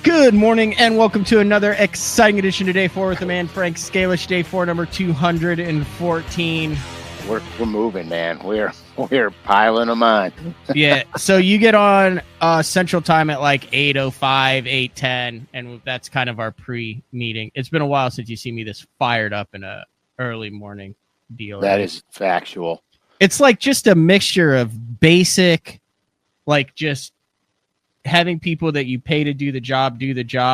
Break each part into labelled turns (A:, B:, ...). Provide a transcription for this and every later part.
A: Good morning and welcome to another exciting edition of Day 4 with the man Frank SCALISH. Day 4, number 214.
B: We're moving, man. We're piling them on.
A: Yeah, so you get on Central Time at like 8:05, 8:10, and that's kind of our pre-meeting. It's been a while since you see me this fired up in a early morning deal.
B: That is factual.
A: It's like just a mixture of basic, like just having people that you pay to do the job,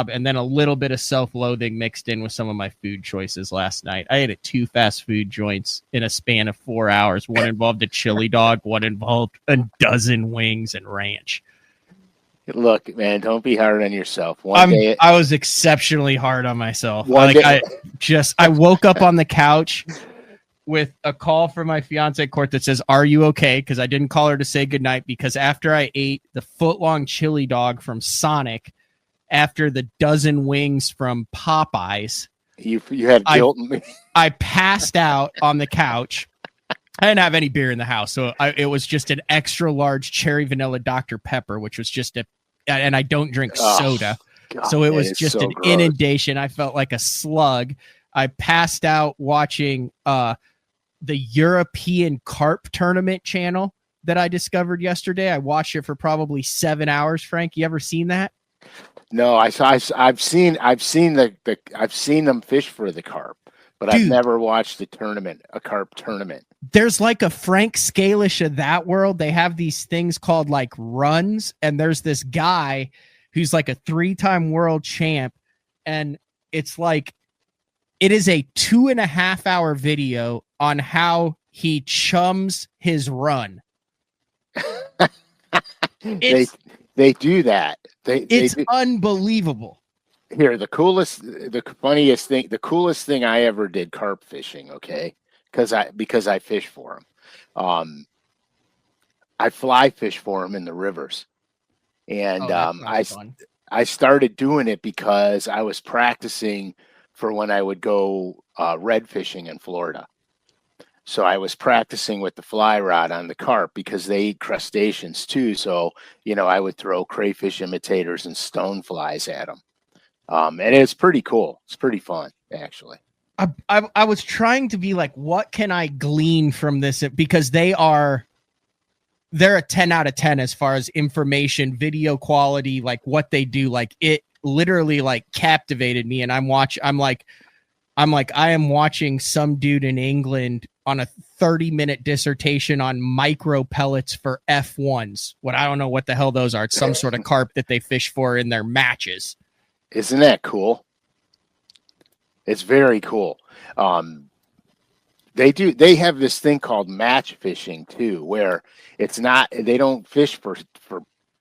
A: and then a little bit of self-loathing mixed in with some of my food choices last night. I ate at 2 fast food joints in a span of 4 hours. One involved a chili dog, one involved a dozen wings and ranch.
B: Look, man, don't be hard on yourself.
A: I was exceptionally hard on myself. I woke up on the couch with a call from my fiance Court that says, "Are you okay?" Because I didn't call her to say goodnight, because after I ate the foot-long chili dog from Sonic, after the dozen wings from Popeyes,
B: you had guilt in me.
A: I passed out on the couch. I didn't have any beer in the house, so it was just an extra large cherry vanilla Dr. Pepper, which was just and I don't drink soda.
B: God,
A: so it was just
B: so
A: an
B: gross.
A: inundation. I felt like a slug. I passed out watching the European Carp Tournament channel that I discovered yesterday. I watched it for probably 7 hours. Frank, you ever seen that?
B: No, I've seen them fish for the carp, but Dude, I've never watched a carp tournament.
A: There's like a Frank SCALISH of that world. They have these things called like runs, and there's this guy who's like a 3-time world champ, and it's like it is a 2.5 hour video on how he chums his run.
B: They do that.
A: It's unbelievable.
B: Here, the coolest thing I ever did carp fishing. Okay, because I fish for them. I fly fish for them in the rivers, and I started doing it because I was practicing for when I would go red fishing in Florida. So I was practicing with the fly rod on the carp because they eat crustaceans too. So, I would throw crayfish imitators and stone flies at them. And it's pretty cool. It's pretty fun, actually.
A: I was trying to be like, what can I glean from this? Because they're a 10 out of 10 as far as information, video quality, like what they do. Like it literally like captivated me. And I am watching some dude in England on a 30-minute dissertation on micro pellets for F1s. I don't know what the hell those are. It's some sort of carp that they fish for in their matches.
B: Isn't that cool? It's very cool. They have this thing called match fishing too, where they don't fish for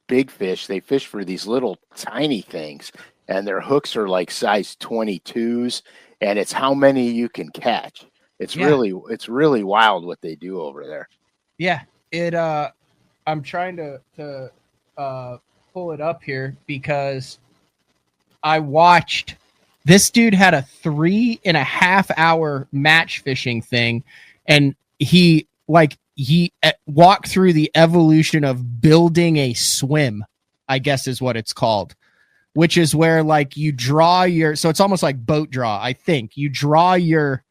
B: big fish. They fish for these little tiny things, and their hooks are like size 22s, and it's how many you can catch. It's really wild what they do over there.
A: Yeah, I'm trying to pull it up here because I watched this dude had a 3.5 hour match fishing thing, and he walked through the evolution of building a swim, I guess is what it's called, which is where like you draw so it's almost like boat draw. I think you draw your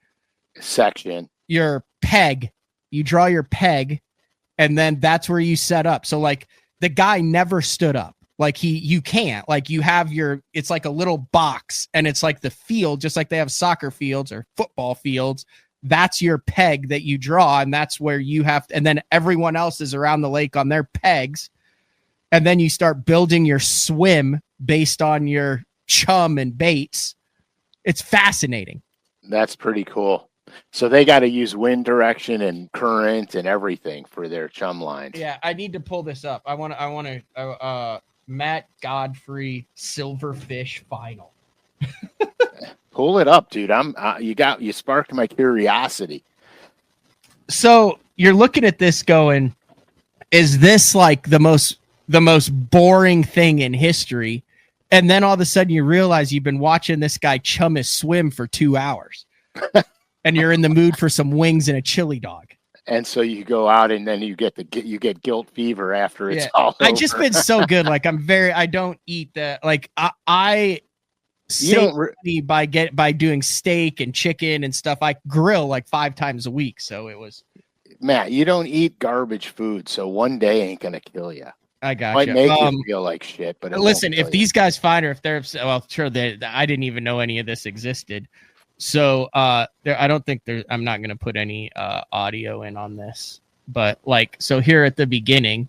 B: section,
A: your peg, and then that's where you set up. So like the guy never stood up. Like you can't, like you have it's like a little box, and it's like the field, just like they have soccer fields or football fields. That's your peg that you draw, and that's where you have and then everyone else is around the lake on their pegs. And then you start building your swim based on your chum and baits. It's fascinating. That's
B: pretty cool. So they got to use wind direction and current and everything for their chum lines.
A: Yeah, I need to pull this up. I want to Matt Godfrey Silverfish Final.
B: Pull it up, dude. You sparked my curiosity.
A: So you're looking at this going, is this like the most boring thing in history? And then all of a sudden you realize you've been watching this guy chum his swim for 2 hours and you're in the mood for some wings and a chili dog.
B: And so you go out and then you get guilt fever after it's
A: Yeah.
B: all
A: I
B: over.
A: just been so good. Like I don't eat that. Like I
B: You don't
A: save money by doing steak and chicken and stuff. I grill like 5 times a week. So it was,
B: Matt, you don't eat garbage food, so one day ain't gonna kill you.
A: I got
B: Might
A: you.
B: make you feel like shit, but it
A: Listen,
B: won't kill
A: if these guys find her, if they're, well, sure, I didn't even know any of this existed. So I don't think I'm not going to put any audio in on this, but like, so here at the beginning,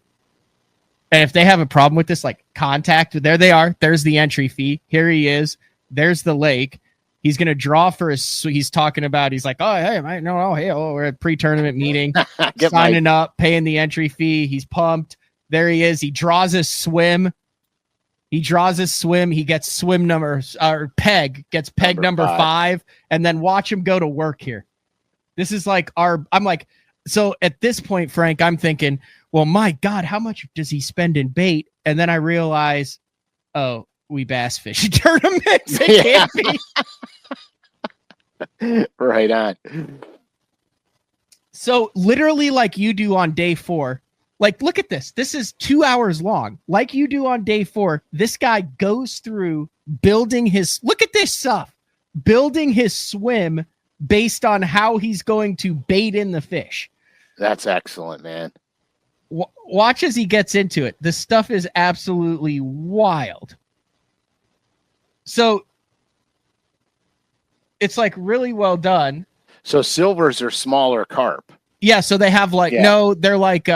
A: and if they have a problem with this, like contact, there they are. There's the entry fee. Here he is. There's the lake. He's going to draw for he's talking about, he's like, oh, hey, we're at pre-tournament meeting, signing up, paying the entry fee. He's pumped. There he is. He draws his swim. He gets swim numbers, or peg, gets peg number 5, and then watch him go to work here. This is like I'm like, so at this point, Frank, I'm thinking, well, my God, how much does he spend in bait? And then I realize, oh, we bass fish tournaments. It can't
B: be. Right on.
A: So literally like you do on day 4, like, look at this. This is 2 hours long. Like you do on day 4, this guy goes through building look at this stuff, building his swim based on how he's going to bait in the fish.
B: That's excellent, man.
A: Watch as he gets into it. This stuff is absolutely wild. So it's like really well done.
B: So silvers are smaller carp.
A: Yeah. So they have like, no, they're like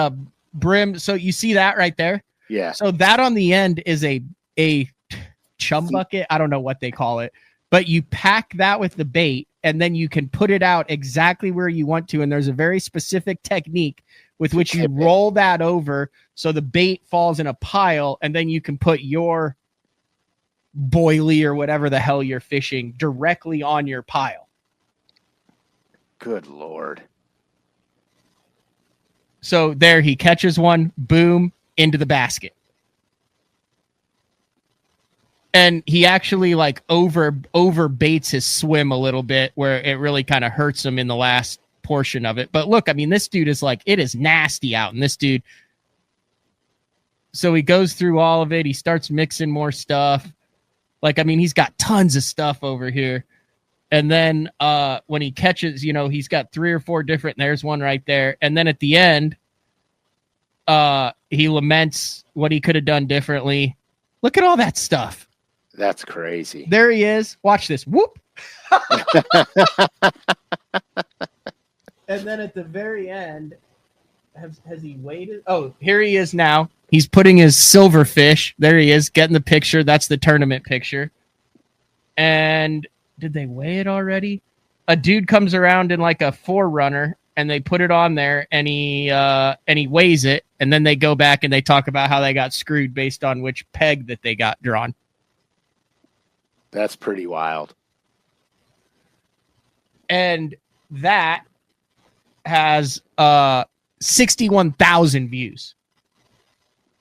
A: brim. So you see that right there?
B: Yeah.
A: So that on the end is a chum bucket. I don't know what they call it, but you pack that with the bait and then you can put it out exactly where you want to. And there's a very specific technique with which you roll that over so the bait falls in a pile, and then you can put your boilie or whatever the hell you're fishing directly on your pile.
B: Good Lord.
A: So there he catches one, boom, into the basket. And he actually like over baits his swim a little bit where it really kind of hurts him in the last portion of it. But look, I mean, this dude is like, it is nasty out. And this dude, so he goes through all of it. He starts mixing more stuff. Like, I mean, he's got tons of stuff over here. And then when he catches, you know, he's got 3 or 4 different, there's one right there. And then at the end, he laments what he could have done differently. Look at all that stuff.
B: That's crazy.
A: There he is. Watch this. Whoop. And then at the very end, has he waited? Oh, here he is now. He's putting his silverfish. There he is, getting the picture. That's the tournament picture. And did they weigh it already? A dude comes around in like a 4Runner, and they put it on there, and he weighs it, and then they go back and they talk about how they got screwed based on which peg that they got drawn.
B: That's pretty wild.
A: And that has 61,000 views.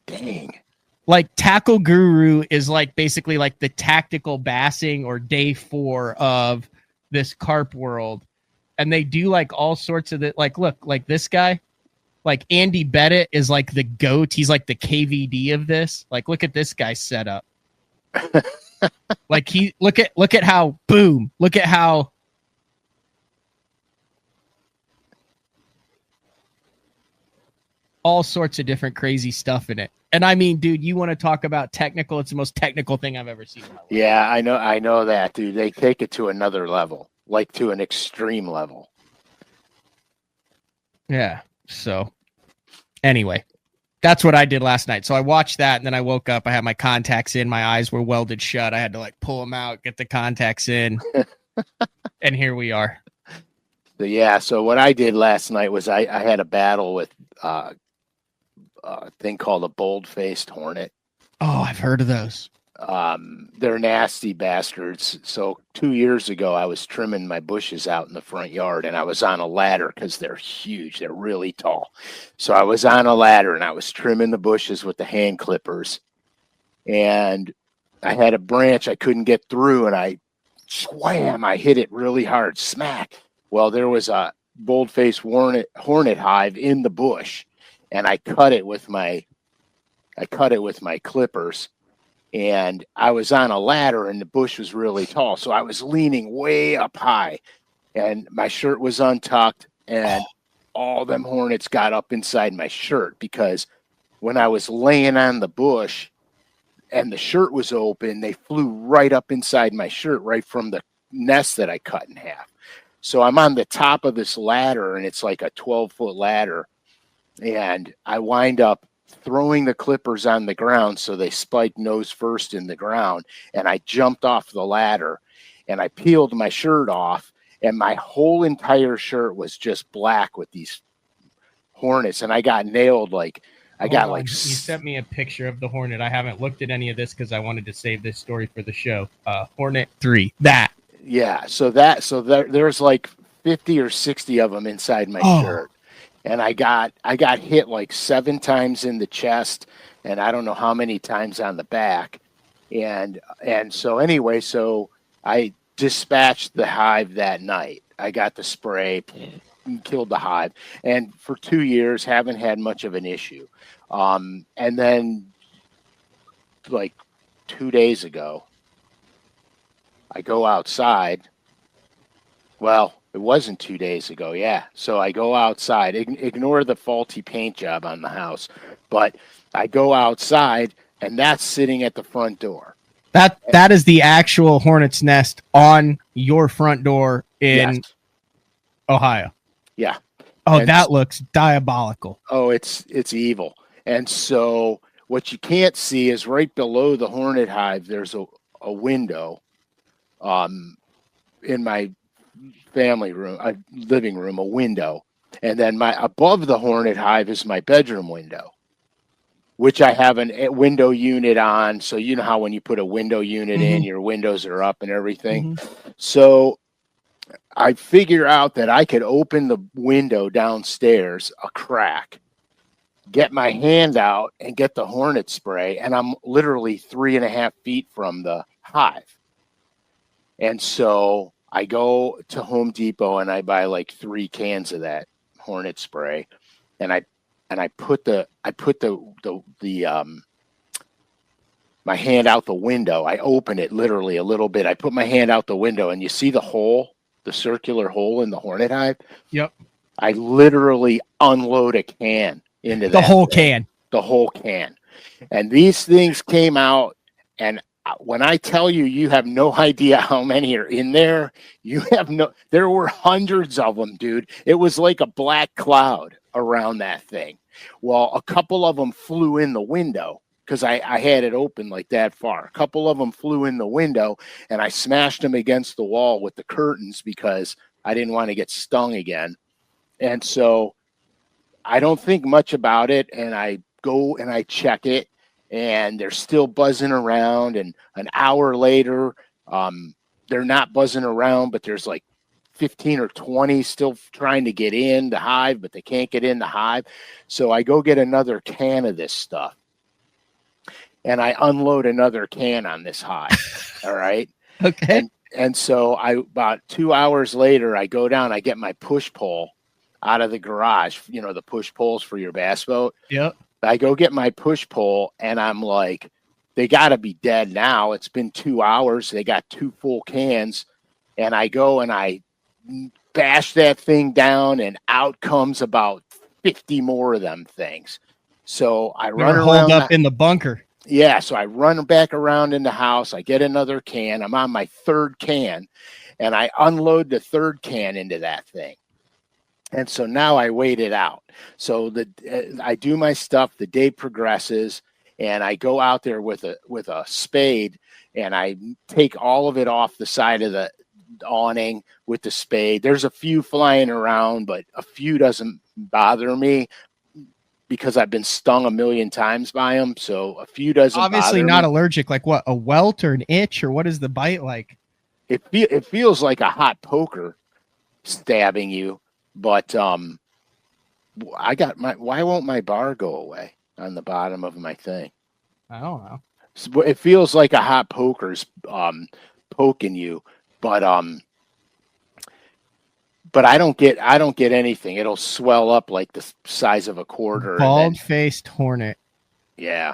B: Dang.
A: Like Tackle Guru is like basically like the tactical bassing or day 4 of this carp world. And they do like all sorts of like, look, like this guy, like Andy Bennett is like the GOAT. He's like the KVD of this. Like, look at this guy's setup. Like look at how boom, look at how all sorts of different crazy stuff in it. And I mean, dude, you want to talk about technical? It's the most technical thing I've ever seen in my life.
B: Yeah, I know that, dude. They take it to another level, like to an extreme level.
A: Yeah. So anyway, that's what I did last night. So I watched that, and then I woke up. I had my contacts in. My eyes were welded shut. I had to like pull them out, get the contacts in. And here we are.
B: So, yeah. So what I did last night was I had a battle with a thing called a bold-faced hornet.
A: Oh, I've heard of those.
B: They're nasty bastards. So 2 years ago, I was trimming my bushes out in the front yard, and I was on a ladder because they're huge. They're really tall. So I was on a ladder, and I was trimming the bushes with the hand clippers. And I had a branch I couldn't get through, and I hit it really hard. Smack. Well, there was a bold-faced hornet hive in the bush, and I cut it with my clippers. And I was on a ladder, and the bush was really tall, so I was leaning way up high, and my shirt was untucked, and all them hornets got up inside my shirt, because when I was laying on the bush and the shirt was open, they flew right up inside my shirt, right from the nest that I cut in half. So I'm on the top of this ladder, and it's like a 12-foot ladder, and I wind up throwing the clippers on the ground so they spiked nose first in the ground, and I jumped off the ladder, and I peeled my shirt off, and my whole entire shirt was just black with these hornets, and I got nailed. Like
A: you sent me a picture of the hornet. I haven't looked at any of this because I wanted to save this story for the show. Hornet 3. So there's like 50 or 60 of them inside my shirt. And I got hit like 7 times in the chest, and I don't know how many times on the back. And so anyway, so I dispatched the hive that night. I got the spray, killed the hive, and for 2 years haven't had much of an issue. And then like 2 days ago, I go outside. Well, it wasn't 2 days ago. Yeah. So I go outside, ignore the faulty paint job on the house, but I go outside, and that's sitting at the front door. That is the actual hornet's nest on your front door in Ohio.
B: Yeah.
A: Oh, and that looks diabolical.
B: Oh, it's evil. And so what you can't see is right below the hornet hive, there's a window in my family room, a living room, a window. And then above the hornet hive is my bedroom window, which I have a window unit on. So you know how when you put a window unit in, your windows are up and everything. So I figure out that I could open the window downstairs, a crack, get my hand out and get the hornet spray, and I'm literally 3.5 feet from the hive. And so I go to Home Depot and I buy like 3 cans of that hornet spray, and I put my hand out the window. I open it literally a little bit. I put my hand out the window, and you see the hole, the circular hole in the hornet hive?
A: Yep.
B: I literally unload a can into
A: the whole can.
B: The whole can. And these things came out, and when I tell you, you have no idea how many are in there. There were hundreds of them, dude. It was like a black cloud around that thing. Well, a couple of them flew in the window because I had it open like that far. A couple of them flew in the window, and I smashed them against the wall with the curtains because I didn't want to get stung again. And so I don't think much about it, and I go and I check it, and they're still buzzing around. And an hour later, they're not buzzing around, but there's like 15 or 20 still trying to get in the hive, but they can't get in the hive. So I go get another can of this stuff, and I unload another can on this hive. All right.
A: Okay.
B: And so about 2 hours later, I go down, I get my push pole out of the garage, the push poles for your bass boat.
A: Yep.
B: I go get my push pole, and I'm like, they got to be dead now. It's been 2 hours. They got 2 full cans. And I go and I bash that thing down, and out comes about 50 more of them things. So I run around.
A: Holed up in the bunker.
B: Yeah. So I run back around in the house. I get another can. I'm on my 3rd can, and I unload the 3rd can into that thing. And so now I wait it out. So I do my stuff. The day progresses, and I go out there with a spade, and I take all of it off the side of the awning with the spade. There's a few flying around, but a few doesn't bother me because I've been stung a million times by them. So a few doesn't.
A: Obviously
B: bother
A: not
B: me.
A: allergic. Like what? A welt or an itch, or what is the bite like?
B: It feels like a hot poker stabbing you. But why won't my bar go away on the bottom of my thing?
A: I don't know.
B: So it feels like a hot poker's poking you, but but I don't get anything. It'll swell up like the size of a quarter.
A: Bald-faced hornet.
B: Yeah,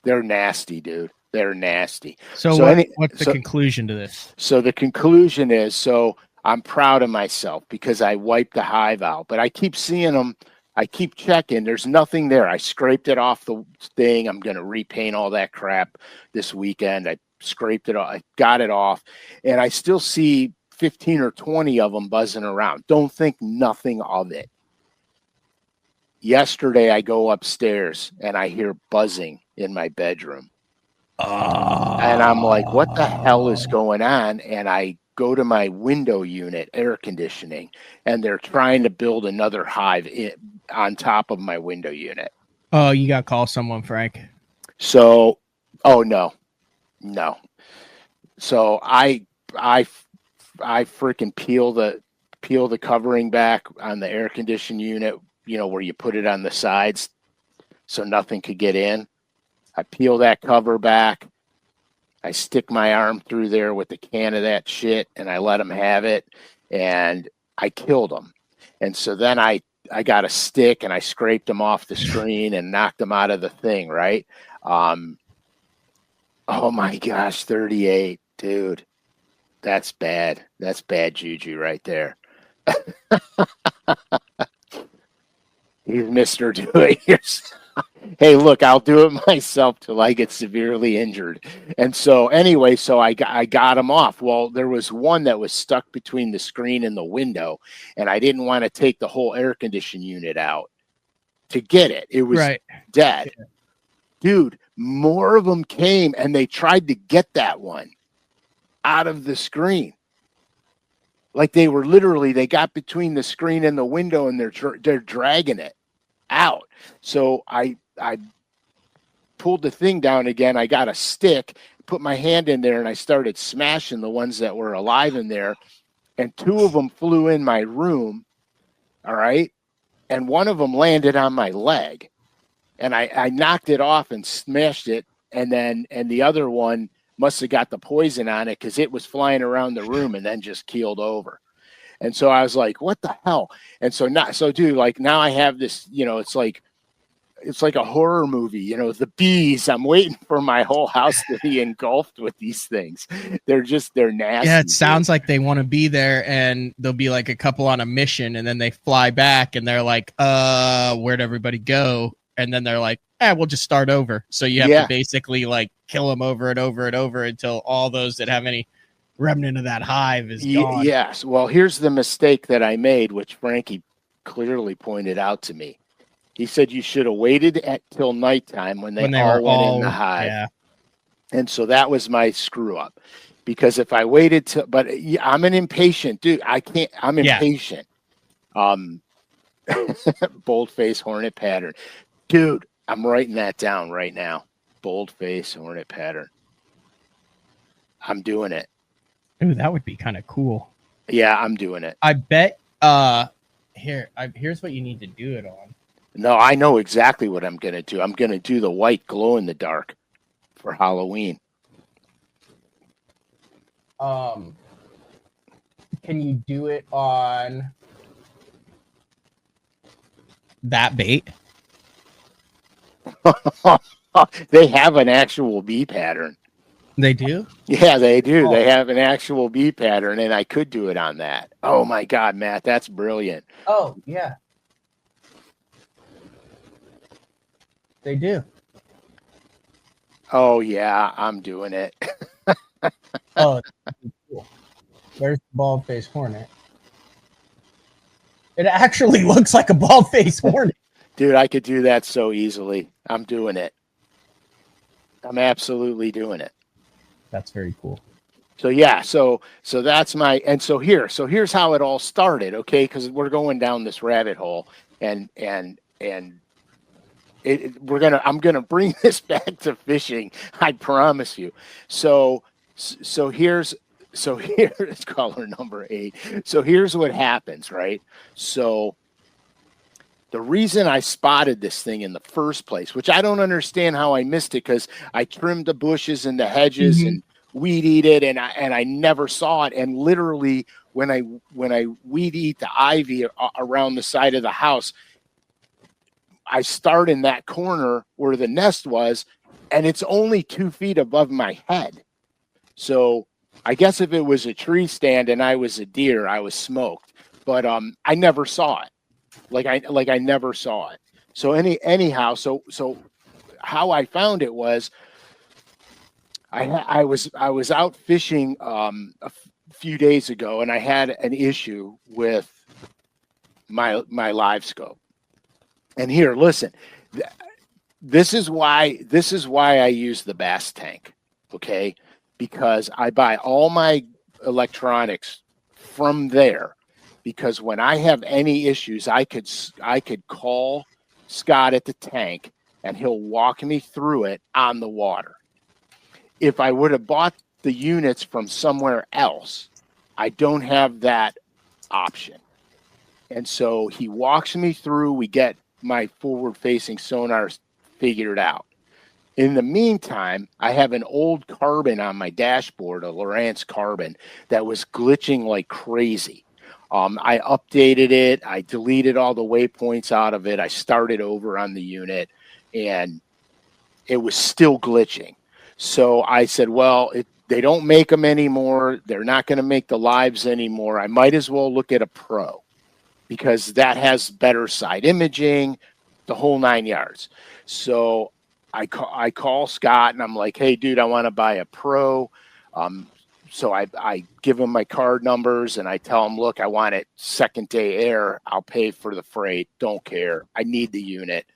B: they're nasty, dude. They're nasty.
A: So what's the conclusion to this?
B: So the conclusion is, so I'm proud of myself because I wiped the hive out, but I keep seeing them. I keep checking. There's nothing there. I scraped it off the thing. I'm going to repaint all that crap this weekend. I scraped it off. I got it off, and I still see 15 or 20 of them buzzing around. Don't think nothing of it. Yesterday, I go upstairs and I hear buzzing in my bedroom. And I'm like, what the hell is going on? And I go to my window unit, air conditioning, and they're trying to build another hive on top of my window unit.
A: Oh, you got to call someone, Frank.
B: So, oh, no. So I freaking peel the covering back on the air conditioning unit, you know, where you put it on the sides so nothing could get in. I peel that cover back. I stick my arm through there with a can of that shit, and I let them have it, and I killed them. And so then I got a stick, and I scraped them off the screen and knocked them out of the thing, right? Oh, my gosh, 38, dude. That's bad. That's bad juju right there. He's Mr. Do-It-Yourself. Hey, look, I'll do it myself till I get severely injured. And so anyway, so I got him off. Well, there was one that was stuck between the screen and the window, and I didn't want to take the whole air conditioning unit out to get it. It was dead. Yeah. Dude, more of them came, and they tried to get that one out of the screen. Like they got between the screen and the window, and they're dragging it out. So I pulled the thing down again. I got a stick, put my hand in there, and I started smashing the ones that were alive in there. And two of them flew in my room. All right. And one of them landed on my leg, and I knocked it off and smashed it. And the other one must have got the poison on it, because it was flying around the room and then just keeled over. And so I was like, what the hell? And so dude, like now I have this, you know, it's like a horror movie, you know, the bees. I'm waiting for my whole house to be engulfed with these things. They're nasty.
A: Yeah, it sounds like they want to be there, and there'll be like a couple on a mission, and then they fly back and they're like, where'd everybody go? And then they're like, we'll just start over. So you have to basically like kill them over and over and over until all those that have any remnant of that hive is gone.
B: Yes. Well, here's the mistake that I made, which Frankie clearly pointed out to me. He said you should have waited till nighttime when they all went in the hive. Yeah. And so that was my screw up, because if I waited till, but I'm an impatient dude. I'm impatient. Bold-faced hornet pattern. Dude, I'm writing that down right now. Bold-faced hornet pattern. I'm doing it.
A: Ooh, that would be kind of cool.
B: Yeah, I'm doing it.
A: I bet. Here's what you need to do it on.
B: No, I know exactly what I'm going to do. I'm going to do the white glow in the dark for Halloween.
A: Can you do it on that bait?
B: They have an actual bee pattern.
A: They do?
B: Yeah, they do. Oh. They have an actual bee pattern, and I could do it on that. Oh, my God, Matt, that's brilliant.
A: Oh, yeah. They do.
B: Oh, yeah, I'm doing it.
A: Oh, cool. There's the bald-faced hornet. It actually looks like a bald-faced hornet.
B: Dude, I could do that so easily. I'm doing it. I'm absolutely doing it.
A: That's very cool.
B: So yeah, so that's and so here's how it all started, okay? Because we're going down this rabbit hole, and I'm gonna bring this back to fishing. I promise you. So here's caller number 8. So here's what happens, right? So the reason I spotted this thing in the first place, which I don't understand how I missed it, because I trimmed the bushes and the hedges and weed eat it, and I never saw it. And literally, when I weed eat the ivy around the side of the house, I start in that corner where the nest was, and it's only 2 feet above my head. So I guess if it was a tree stand and I was a deer, I was smoked. But I never saw it. Like I never saw it. So anyhow, so how I found it was I was out fishing a few days ago, and I had an issue with my live scope. And here, listen, this is why I use the bass tank, okay? Because I buy all my electronics from there. Because when I have any issues, I could call Scott at the tank, and he'll walk me through it on the water. If I would have bought the units from somewhere else, I don't have that option. And so he walks me through. We get my forward-facing sonar figured out. In the meantime, I have an old carbon on my dashboard, a Lowrance carbon, that was glitching like crazy. I updated it. I deleted all the waypoints out of it. I started over on the unit, and it was still glitching. So I said, well, they don't make them anymore. They're not going to make the lives anymore. I might as well look at a Pro, because that has better side imaging, the whole 9 yards. So I call Scott, and I'm like, hey, dude, I want to buy a Pro. So I give him my card numbers, and I tell him, look, I want it second day air. I'll pay for the freight. Don't care. I need the unit.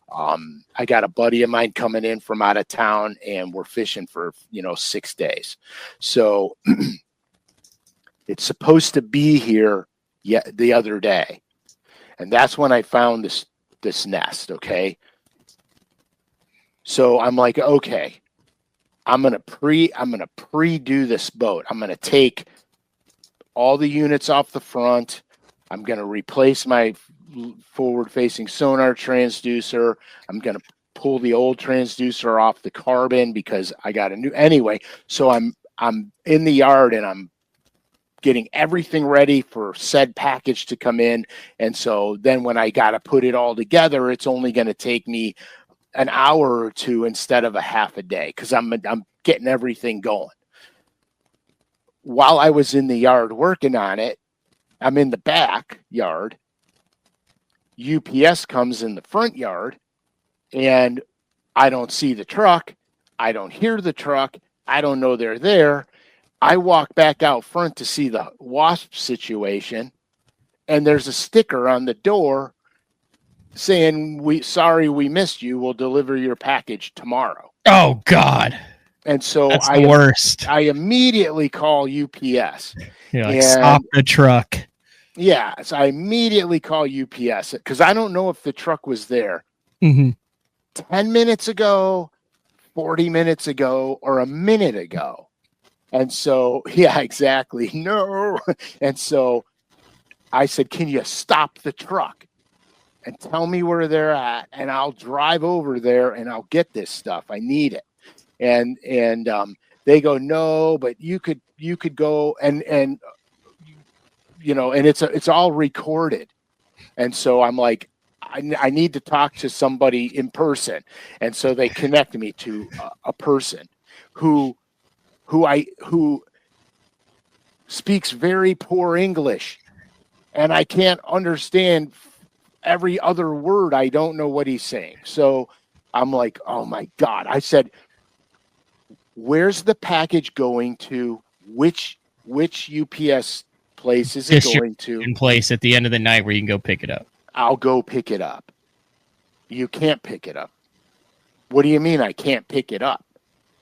B: I got a buddy of mine coming in from out of town, and we're fishing for, 6 days. So it's supposed to be here the other day. And that's when I found this nest. Okay. So I'm like, okay, I'm going to pre-do this boat. I'm going to take all the units off the front. I'm going to replace my forward-facing sonar transducer. I'm going to pull the old transducer off the carbon because I got a new anyway. So I'm in the yard, and I'm getting everything ready for said package to come in. And so then when I got to put it all together, it's only going to take me an hour or two instead of a half a day, because I'm getting everything going. While I was in the yard working on it, I'm in the back yard. UPS comes in the front yard, and I don't see the truck. I don't hear the truck. I don't know they're there. I walk back out front to see the wasp situation, and there's a sticker on the door saying, sorry we missed you. We'll deliver your package tomorrow.
A: Oh, God.
B: And so
A: that's the worst.
B: I immediately call UPS.
A: You're like, stop the truck.
B: Yeah, so I immediately call UPS because I don't know if the truck was there 10 minutes ago, 40 minutes ago, or a minute ago. And so, yeah, exactly. No. And so I said, can you stop the truck and tell me where they're at, and I'll drive over there and I'll get this stuff. I need it. And they go, no, but you could go and it's all recorded. And so I'm like, I need to talk to somebody in person. And so they connect me to a person who speaks very poor English, and I can't understand every other word. I don't know what he's saying. So I'm like, oh my God. I said, where's the package going to? Which UPS place is it going to?
A: In place at the end of the night where you can go pick it up.
B: I'll go pick it up. You can't pick it up. What do you mean I can't pick it up?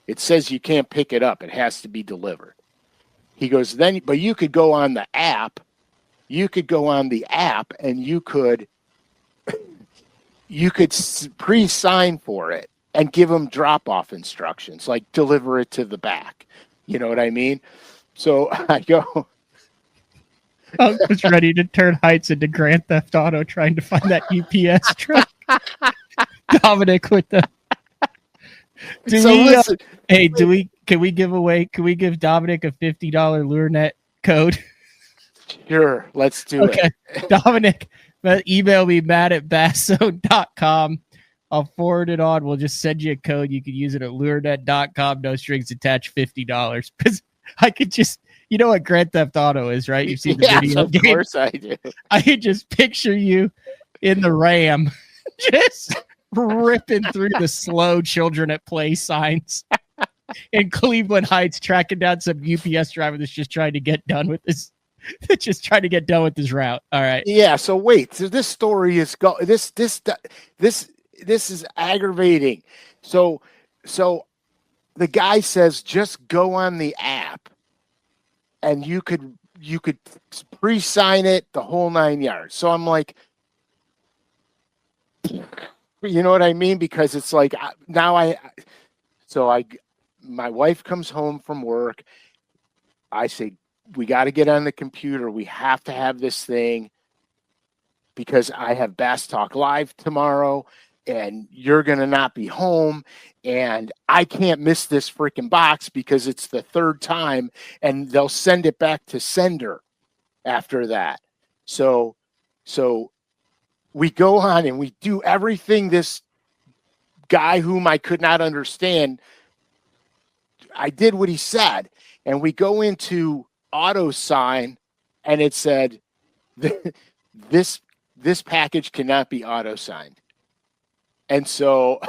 B: It says you can't pick it up. It has to be delivered. He goes, but you could go on the app. You could go on the app and you could pre-sign for it and give them drop-off instructions, like deliver it to the back. You know what I mean? So I go.
A: I was ready to turn Heights into Grand Theft Auto trying to find that UPS truck. Dominic with the Do
B: So
A: we?
B: listen,
A: Hey, can we give Dominic a $50 LureNet code?
B: sure, let's do
A: Okay, Dominic, email me matt@basso.com. I'll forward it on. We'll just send you a code. You can use it at lurenet.com. No strings attached, $50. Because I could just, you know what Grand Theft Auto is, right? You've seen the video
B: Of
A: game.
B: course I do.
A: I could just picture you in the Ram, just ripping through the slow children at play signs in Cleveland Heights, tracking down some UPS driver that's just trying to get done with this. Route. All right.
B: Yeah. So wait. So this story is this is aggravating. So the guy says just go on the app, and you could pre-sign it, the whole 9 yards. So I'm like, you know what I mean? Because it's like my wife comes home from work. I say, we got to get on the computer. We have to have this thing because I have Bass Talk Live tomorrow and you're going to not be home. And I can't miss this freaking box because it's the third time and they'll send it back to sender after that. So we go on and we do everything this guy whom I could not understand. I did what he said, and we go into auto sign, and it said, this package cannot be auto signed. And so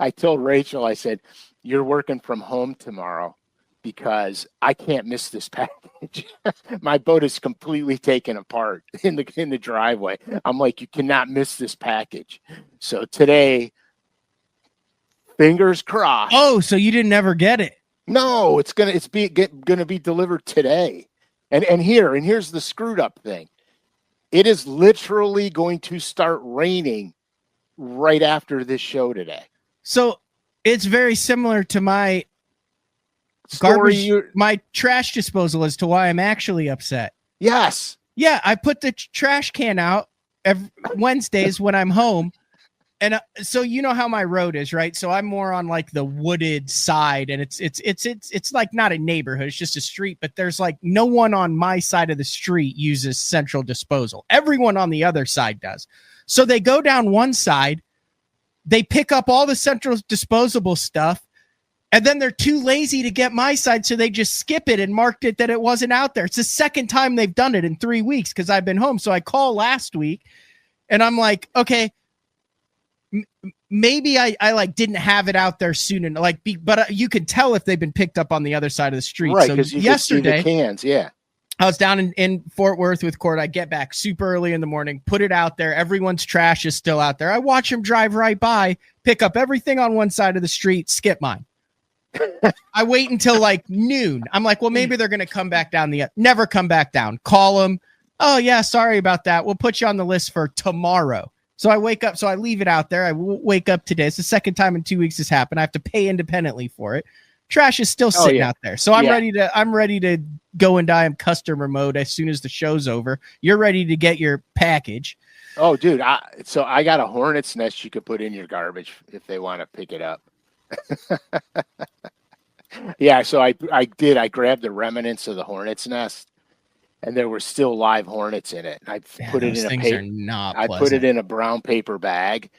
B: I told Rachel, I said, you're working from home tomorrow because I can't miss this package. My boat is completely taken apart in the driveway. I'm like, you cannot miss this package. So today, fingers crossed.
A: Oh, so you didn't ever get it?
B: No, it's gonna be delivered today. And here's the screwed up thing. It is literally going to start raining right after this show today.
A: So it's very similar to my my trash disposal as to why I'm actually upset.
B: Yes.
A: Yeah, I put the trash can out every Wednesdays when I'm home. And so you know how my road is, right? So I'm more on like the wooded side, and it's like not a neighborhood, it's just a street, but there's like no one on my side of the street uses central disposal. Everyone on the other side does. So they go down one side, they pick up all the central disposable stuff, and then they're too lazy to get my side, so they just skip it and marked it that it wasn't out there. It's the second time they've done it in 3 weeks because I've been home. So I call last week, and I'm like, okay, maybe I like didn't have it out there soon, and but you can tell if they've been picked up on the other side of the street.
B: Right,
A: so
B: yesterday, the cans, yeah.
A: I was down in Fort Worth with Court. I get back super early in the morning, put it out there. Everyone's trash is still out there. I watch them drive right by, pick up everything on one side of the street, skip mine. I wait until like noon. I'm like, well, maybe they're going to come back down never come back down. Call them. Oh yeah, sorry about that. We'll put you on the list for tomorrow. So I wake up, so I leave it out there. I wake up today. It's the second time in 2 weeks this happened. I have to pay independently for it. Trash is still sitting out there. So I'm ready to go into customer mode as soon as the show's over. You're ready to get your package.
B: Oh, dude. So I got a hornet's nest you could put in your garbage if they want to pick it up. Yeah, so I grabbed the remnants of the hornet's nest, and there were still live hornets in it. I put it in a paper. I put it in a brown paper bag,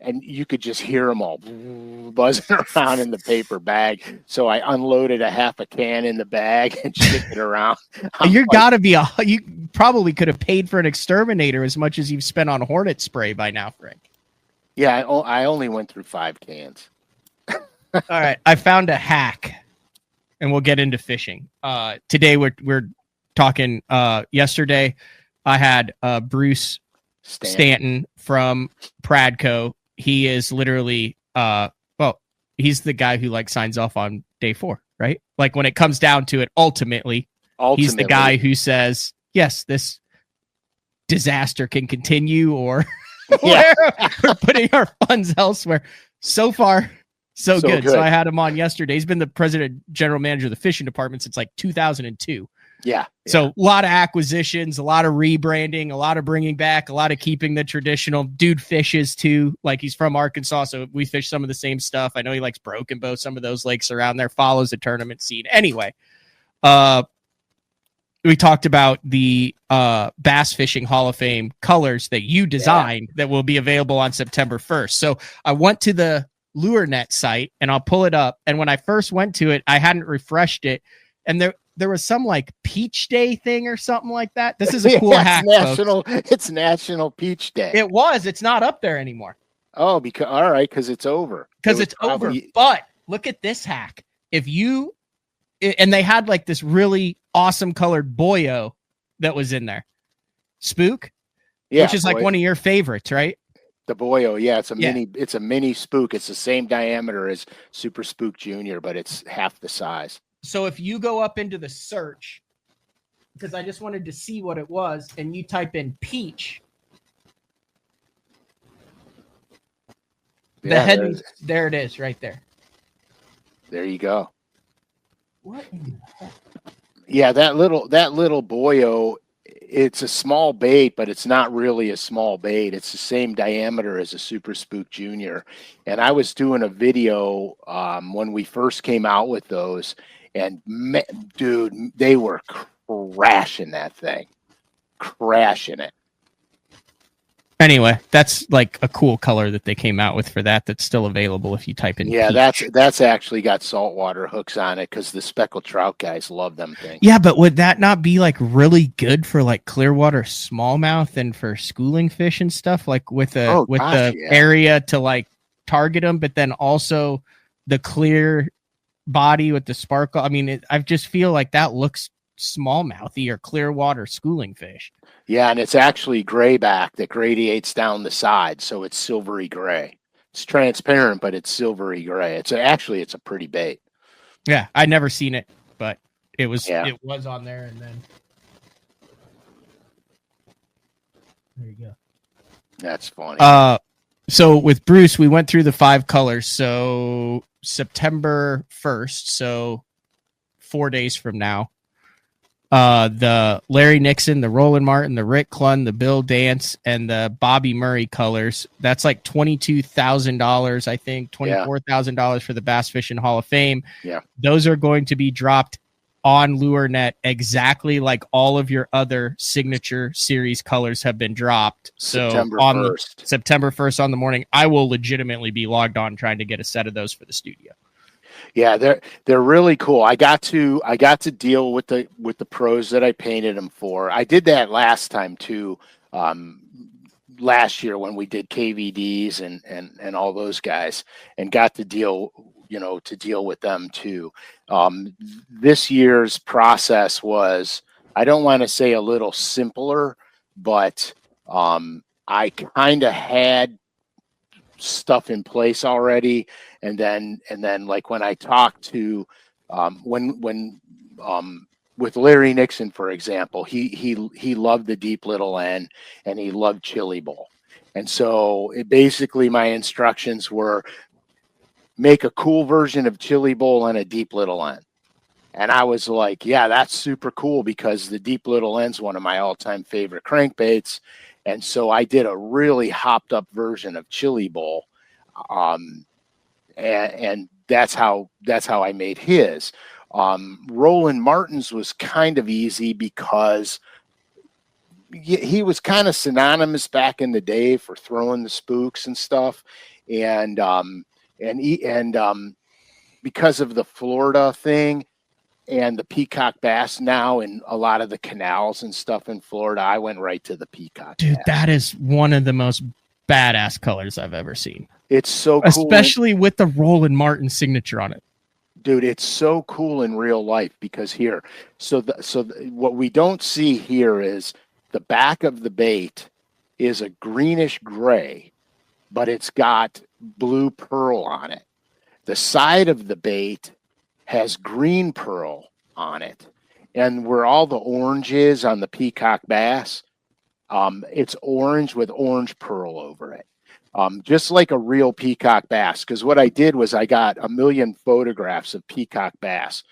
B: and you could just hear them all buzzing around in the paper bag. So I unloaded a half a can in the bag and shipped it around.
A: You probably could have paid for an exterminator as much as you've spent on hornet spray by now, Frank.
B: Yeah, I only went through 5 cans.
A: All right, I found a hack, and we'll get into fishing. Today we're talking. Yesterday, I had Bruce Stanton from Pradco. He is literally, he's the guy who like signs off on day 4, right? Like when it comes down to it, ultimately, he's the guy who says, yes, this disaster can continue, or we're putting our funds elsewhere. So far, so good. So I had him on yesterday. He's been the president, general manager of the fishing department since like 2002.
B: Yeah.
A: So a lot of acquisitions, a lot of rebranding, a lot of bringing back, a lot of keeping the traditional. Dude fishes too. Like, he's from Arkansas, so we fish some of the same stuff. I know he likes Broken Bow, some of those lakes around there, follows the tournament scene. Anyway, we talked about the Bass Fishing Hall of Fame colors that you designed that will be available on September 1st. So I went to the LureNet site, and I'll pull it up. And when I first went to it, I hadn't refreshed it. And there was some like Peach Day thing or something like that. This is a cool hack, folks.
B: It's National Peach Day.
A: It's not up there anymore.
B: Oh, because it's over.
A: Because it's over. But look at this hack. And they had like this really awesome colored boyo that was in there. Spook, which is like one of your favorites, right?
B: The boyo, it's a mini spook. It's the same diameter as Super Spook Junior, but it's half the size.
A: So if you go up into the search, because I just wanted to see what it was, and you type in peach, there it is right there.
B: There you go.
A: What in the heck?
B: Yeah, that little boyo, it's a small bait, but it's not really a small bait. It's the same diameter as a Super Spook Junior. And I was doing a video when we first came out with those, and dude, they were crashing that thing, crashing it.
A: Anyway, that's like a cool color that they came out with for that. That's still available if you type in.
B: Yeah,
A: peach.
B: that's actually got saltwater hooks on it because the speckled trout guys love them things.
A: Yeah, but would that not be like really good for like Clearwater smallmouth and for schooling fish and stuff? Like with the area to like target them, but then also the clear body with the sparkle. I mean, I just feel like that looks smallmouthy or Clearwater schooling fish.
B: Yeah, and it's actually gray back that gradiates down the side, so it's silvery gray. It's transparent, but it's silvery gray. It's a pretty bait.
A: Yeah, I'd never seen it, but it was on there, and then there you go.
B: That's funny.
A: So with Bruce, we went through the 5 colors. So September 1st, so 4 days from now. The Larry Nixon, the Roland Martin, the Rick Clunn, the Bill Dance, and the Bobby Murray colors. That's like $22,000, I think, $24,000 for the Bass Fishing Hall of Fame.
B: Yeah,
A: those are going to be dropped on LureNet exactly like all of your other signature series colors have been dropped. So September 1st on the morning, I will legitimately be logged on trying to get a set of those for the studio.
B: Yeah, they're really cool. I got to deal with the pros that I painted them for. I did that last time too. Last year when we did KVDs and all those guys, and got to deal with them too. This year's process was, I don't want to say a little simpler, but I kind of had stuff in place already. And then like when I talked to with Larry Nixon, for example, he loved the deep little N and he loved Chili Bowl. And so basically my instructions were make a cool version of Chili Bowl and a deep little N. And I was like, yeah, that's super cool because the deep little N's one of my all-time favorite crankbaits. And so I did a really hopped up version of Chili Bowl. And that's how I made his. Roland Martin's was kind of easy because he was kind of synonymous back in the day for throwing the spooks and stuff, and because of the Florida thing and the peacock bass now and a lot of the canals and stuff in Florida, I went right to the peacock.
A: Dude,
B: bass.
A: That is one of the most badass colors I've ever seen.
B: It's so cool.
A: Especially with the Roland Martin signature on it.
B: Dude, it's so cool in real life because what we don't see here is the back of the bait is a greenish gray, but it's got blue pearl on it. The side of the bait has green pearl on it. And where all the orange is on the peacock bass, it's orange with orange pearl over it. Just like a real peacock bass. Because what I did was I got 1 million photographs of peacock bass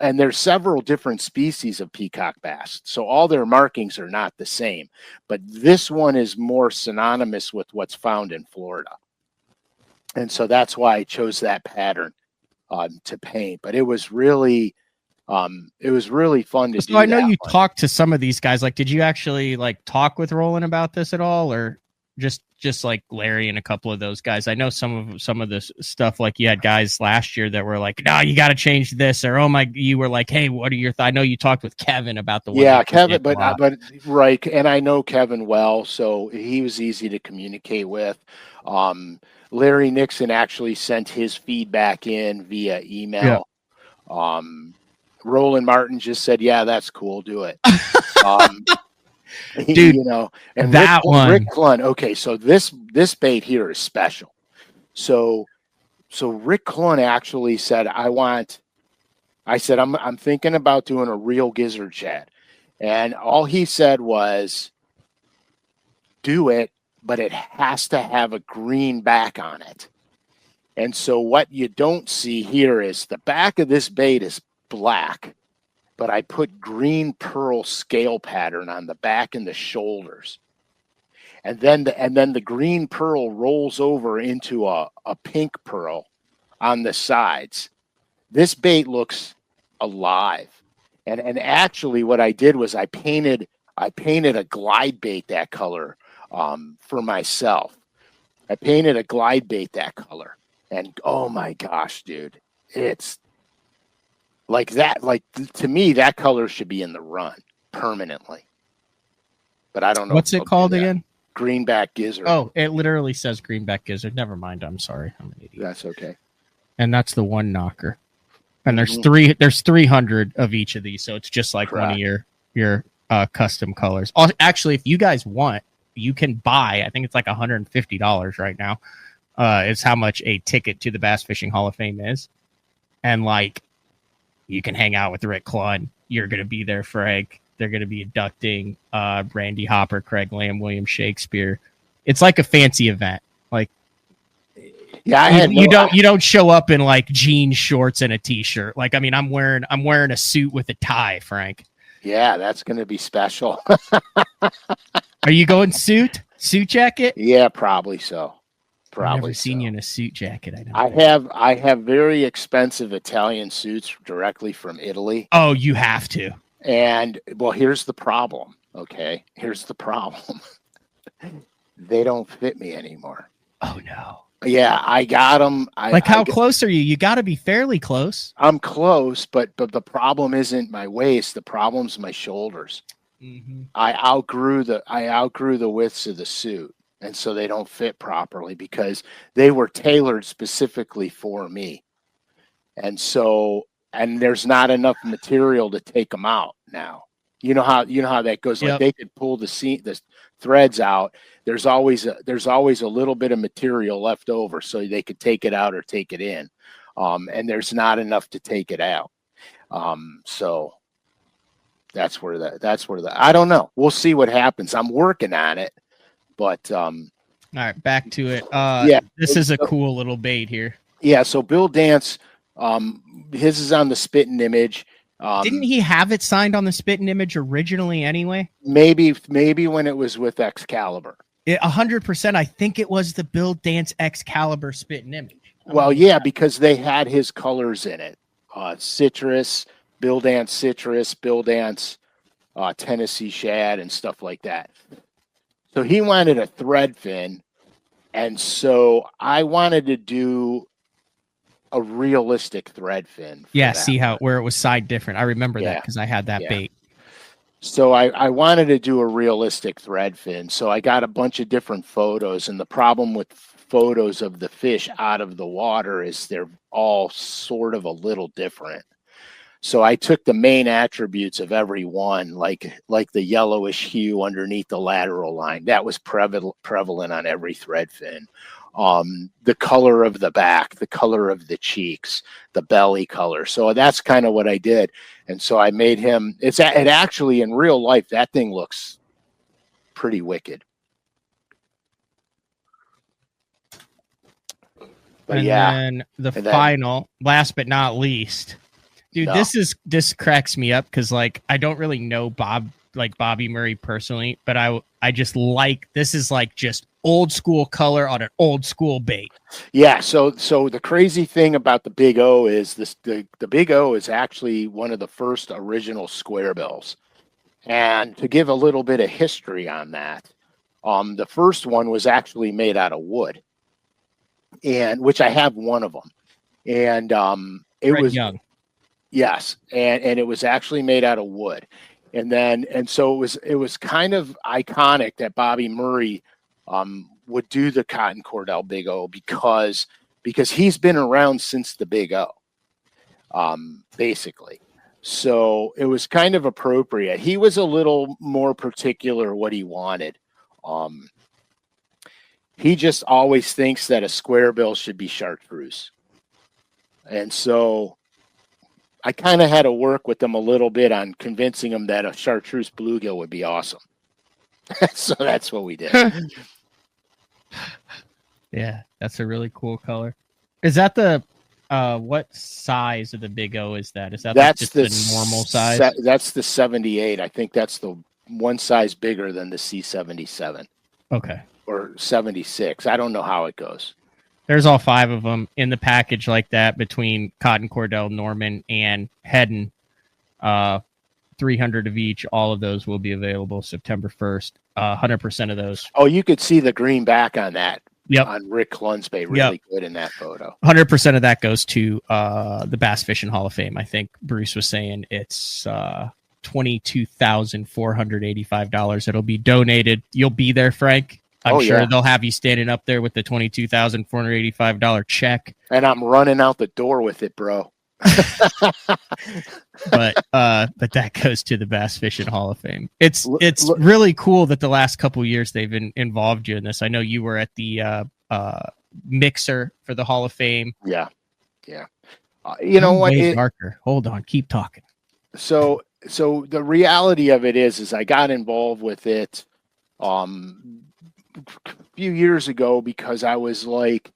B: and there's several different species of peacock bass, so all their markings are not the same, but this one is more synonymous with what's found in Florida, and so that's why I chose that pattern to paint. But it was really fun to do.
A: So I know
B: that
A: you
B: one.
A: talked to some of these guys. Like, did you actually like talk with Roland about this at all, or just like Larry and a couple of those guys? I know some of this stuff. Like, you had guys last year that were like, "No, you got to change this," or "Oh my," you were like, "Hey, what are your?" I know you talked with Kevin about the one.
B: Yeah, Kevin, but right, and I know Kevin well, so he was easy to communicate with. Larry Nixon actually sent his feedback in via email. Yeah. Roland Martin just said, "Yeah, that's cool. Do it."
A: Dude,
B: you know, and
A: that
B: Rick Clun. Okay, so this bait here is special. So Rick Clun actually said, I said, I'm thinking about doing a real gizzard shad. And all he said was, do it, but it has to have a green back on it. And so what you don't see here is the back of this bait is black, but I put green pearl scale pattern on the back and the shoulders. And then the green pearl rolls over into a pink pearl on the sides. This bait looks alive. And actually what I did was I painted a glide bait that color for myself. I painted a glide bait that color. And oh my gosh, dude, it's like that. Like, to me, that color should be in the run permanently. But I don't know.
A: What's it called again?
B: Greenback gizzard.
A: Oh, it literally says greenback gizzard. Never mind. I'm sorry. I'm an idiot.
B: That's okay.
A: And that's the one knocker. And there's 300 of each of these, so it's just like one of your custom colors. Actually, if you guys want, you can buy. I think it's like $150 right now. Is how much a ticket to the Bass Fishing Hall of Fame is, and like, you can hang out with Rick Clun. You're gonna be there, Frank. They're gonna be inducting Randy Hopper, Craig Lamb, William Shakespeare. It's like a fancy event. Like, yeah, you don't show up in like jean shorts and a t-shirt. Like, I mean, I'm wearing a suit with a tie, Frank.
B: Yeah, that's gonna be special.
A: Are you going suit jacket?
B: Yeah, probably so.
A: I've never seen you in a suit jacket.
B: I have very expensive Italian suits directly from Italy.
A: Oh, you have to.
B: And well, here's the problem. Okay, here's the problem. They don't fit me anymore.
A: Oh no.
B: Yeah, I got them.
A: How close are you? You got to be fairly close.
B: I'm close, but the problem isn't my waist. The problem's my shoulders. Mm-hmm. I outgrew the widths of the suit. And so they don't fit properly because they were tailored specifically for me. And there's not enough material to take them out now. You know how that goes. Yep. Like, they could pull the threads out. There's always a little bit of material left over, so they could take it out or take it in. And there's not enough to take it out. So that's where I don't know. We'll see what happens. I'm working on it. But all
A: right, back to it. Yeah, this is a cool little bait here.
B: Yeah, so Bill Dance, his is on the Spitting Image.
A: Didn't he have it signed on the Spitting Image originally anyway?
B: Maybe when it was with Excalibur.
A: 100%. I think it was the Bill Dance Excalibur Spitting Image.
B: Well, yeah, because they had his colors in it. Citrus, Bill Dance Citrus, Bill Dance Tennessee Shad, and stuff like that. So he wanted a thread fin, and so I wanted to do a realistic thread fin.
A: Yeah, see where it was side different. I remember that because I had that bait.
B: So I wanted to do a realistic thread fin. So I got a bunch of different photos, and the problem with photos of the fish out of the water is they're all sort of a little different. So I took the main attributes of every one, like the yellowish hue underneath the lateral line. That was prevalent on every thread fin. The color of the back, the color of the cheeks, the belly color. So that's kind of what I did. And so I made him, it actually in real life, that thing looks pretty wicked.
A: But then final, last but not least, Dude,
B: No.
A: this cracks me up because like I don't really know Bobby Murray personally, but I just like this is like just old school color on an old school bait.
B: Yeah, so the crazy thing about the Big O is the Big O is actually one of the first original square bills. And to give a little bit of history on that, the first one was actually made out of wood, and which I have one of them, and it
A: Fred
B: was
A: Young.
B: yes, and it was actually made out of wood, and so it was kind of iconic that Bobby Murray would do the Cotton Cordell Big O because he's been around since the Big O, basically. So it was kind of appropriate. He was a little more particular what he wanted. He just always thinks that a square bill should be chartreuse. And so I kind of had to work with him a little bit on convincing him that a chartreuse bluegill would be awesome. So that's what we did.
A: Yeah, that's a really cool color. Is that the what size of the Big O is that? Is that
B: That's
A: just the normal size?
B: That's the 78. I think that's the one size bigger than the C77.
A: Okay.
B: Or 76. I don't know how it goes.
A: There's all 5 of them in the package like that between Cotton Cordell, Norman, and Hedden. 300 of each. All of those will be available September 1st. 100% of those.
B: Oh, you could see the green back on that.
A: Yep.
B: On Rick Lunsby, really good in that photo.
A: 100% of that goes to the Bass Fishing Hall of Fame. I think Bruce was saying it's $22,485. It'll be donated. You'll be there, Frank. I'm sure they'll have you standing up there with the $22,485 check.
B: And I'm running out the door with it, bro.
A: but that goes to the Bass Fishing Hall of Fame. It's really cool that the last couple years they've involved you in this. I know you were at the mixer for the Hall of Fame.
B: Yeah. You know what?
A: Marker. Hold on, keep talking.
B: So the reality of it is I got involved with it a few years ago because I was like,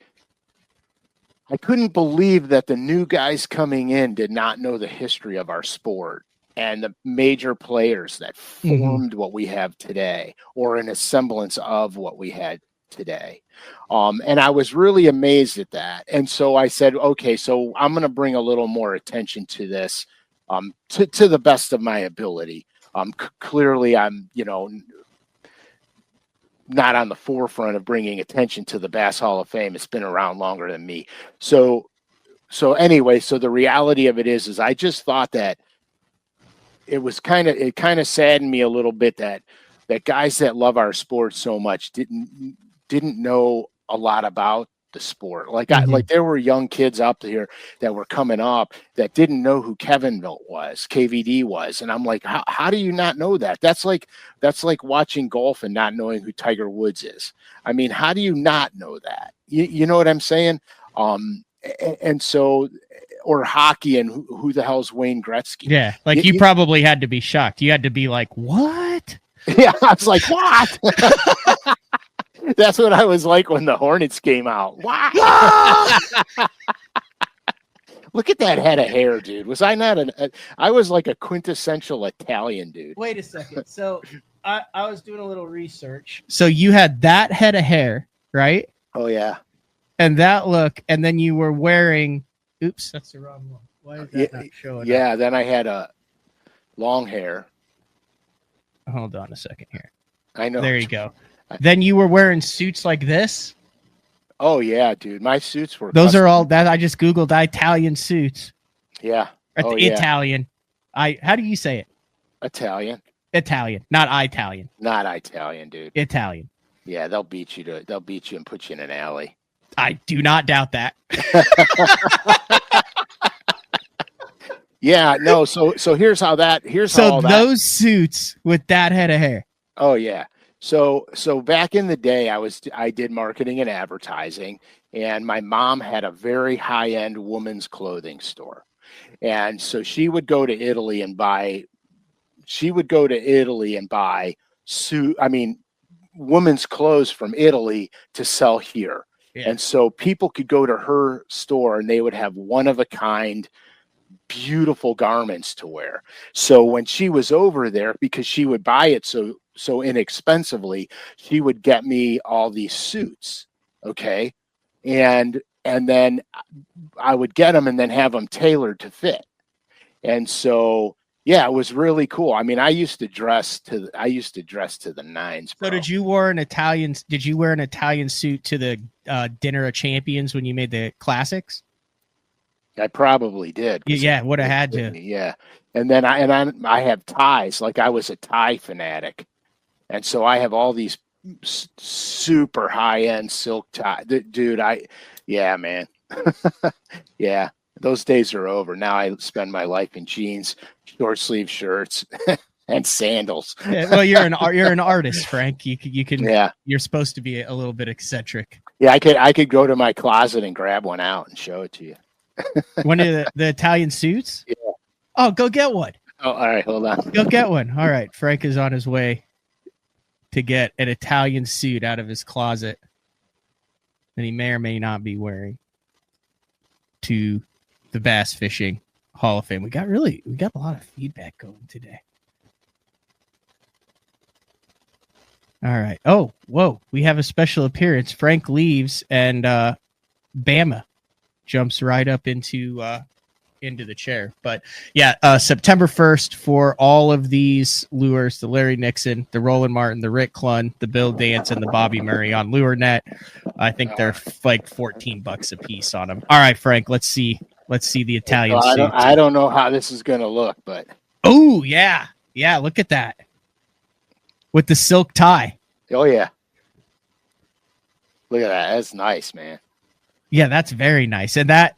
B: I couldn't believe that the new guys coming in did not know the history of our sport and the major players that formed what we have today, or in a semblance of what we had today. And I was really amazed at that. And so I said, okay, so I'm going to bring a little more attention to this, to the best of my ability. Clearly I'm, not on the forefront of bringing attention to the Bass Hall of Fame. It's been around longer than me. So anyway, so the reality of it is I just thought that it kind of saddened me a little bit that guys that love our sport so much didn't know a lot about the sport. Like there were young kids up here that were coming up that didn't know who KVD was. And I'm like, how do you not know that? That's like watching golf and not knowing who Tiger Woods is. I mean, how do you not know that? You know what I'm saying? And so, or hockey and who the hell's Wayne Gretzky?
A: Yeah. Like you probably had to be shocked. You had to be like, what?
B: Yeah. I was like, what? That's what I was like when the Hornets came out. Wow. Look at that head of hair, dude. Was I not I was like a quintessential Italian dude.
A: Wait a second. So I was doing a little research. So you had that head of hair, right?
B: Oh, yeah.
A: And that look, and then you were wearing, oops, that's the wrong one. Why is that not showing up?
B: Then I had a long hair.
A: Hold on a second here.
B: I know.
A: There you go. Then you were wearing suits like this?
B: Oh, yeah, dude. My suits were
A: Those are all that I just Googled Italian suits.
B: Yeah.
A: Italian. How do you say it?
B: Italian.
A: Italian. Not Italian.
B: Not Italian, dude.
A: Italian.
B: Yeah, they'll beat you and put you in an alley.
A: I do not doubt that.
B: Yeah, no, so here's all that.
A: Those suits with that head of hair.
B: Oh, yeah. So back in the day, I did marketing and advertising, and my mom had a very high-end women's clothing store. And so she would go to Italy and buy women's clothes from Italy to sell here. Yeah. And so people could go to her store and they would have one of a kind beautiful garments to wear. So when she was over there, because she would buy it so inexpensively, she would get me all these suits. Okay. And then I would get them and then have them tailored to fit. And so, yeah, it was really cool. I mean, I used to dress to the nines. Bro.
A: So did you wear an Italian suit to the Dinner of Champions when you made the classics?
B: I probably did.
A: Yeah, would have had to.
B: Yeah. And then I have ties. Like, I was a tie fanatic. And so I have all these super high-end silk tie. Dude, yeah, man. Yeah. Those days are over. Now I spend my life in jeans, short sleeve shirts, and sandals.
A: Yeah, well, you're an artist, Frank. You can.
B: Yeah.
A: You're supposed to be a little bit eccentric.
B: Yeah, I could go to my closet and grab one out and show it to you.
A: One of the Italian suits?
B: Yeah.
A: Oh, go get one.
B: Oh, all right, hold on.
A: Go get one. All right, Frank is on his way to get an Italian suit out of his closet that he may or may not be wearing to the Bass Fishing Hall of Fame. We got a lot of feedback going today. All right. Oh, whoa. We have a special appearance. Frank leaves and Bama jumps right up into the chair. But yeah, September 1st for all of these lures, the Larry Nixon, the Roland Martin, the Rick Clunn, the Bill Dance, and the Bobby Murray on LureNet. I think they're like $14 a piece on them. All right, Frank, let's see the Italian suit.
B: I don't know how this is going to look, but.
A: Oh, yeah. Yeah, look at that. With the silk tie.
B: Oh, yeah. Look at that. That's nice, man.
A: Yeah, that's very nice. And that's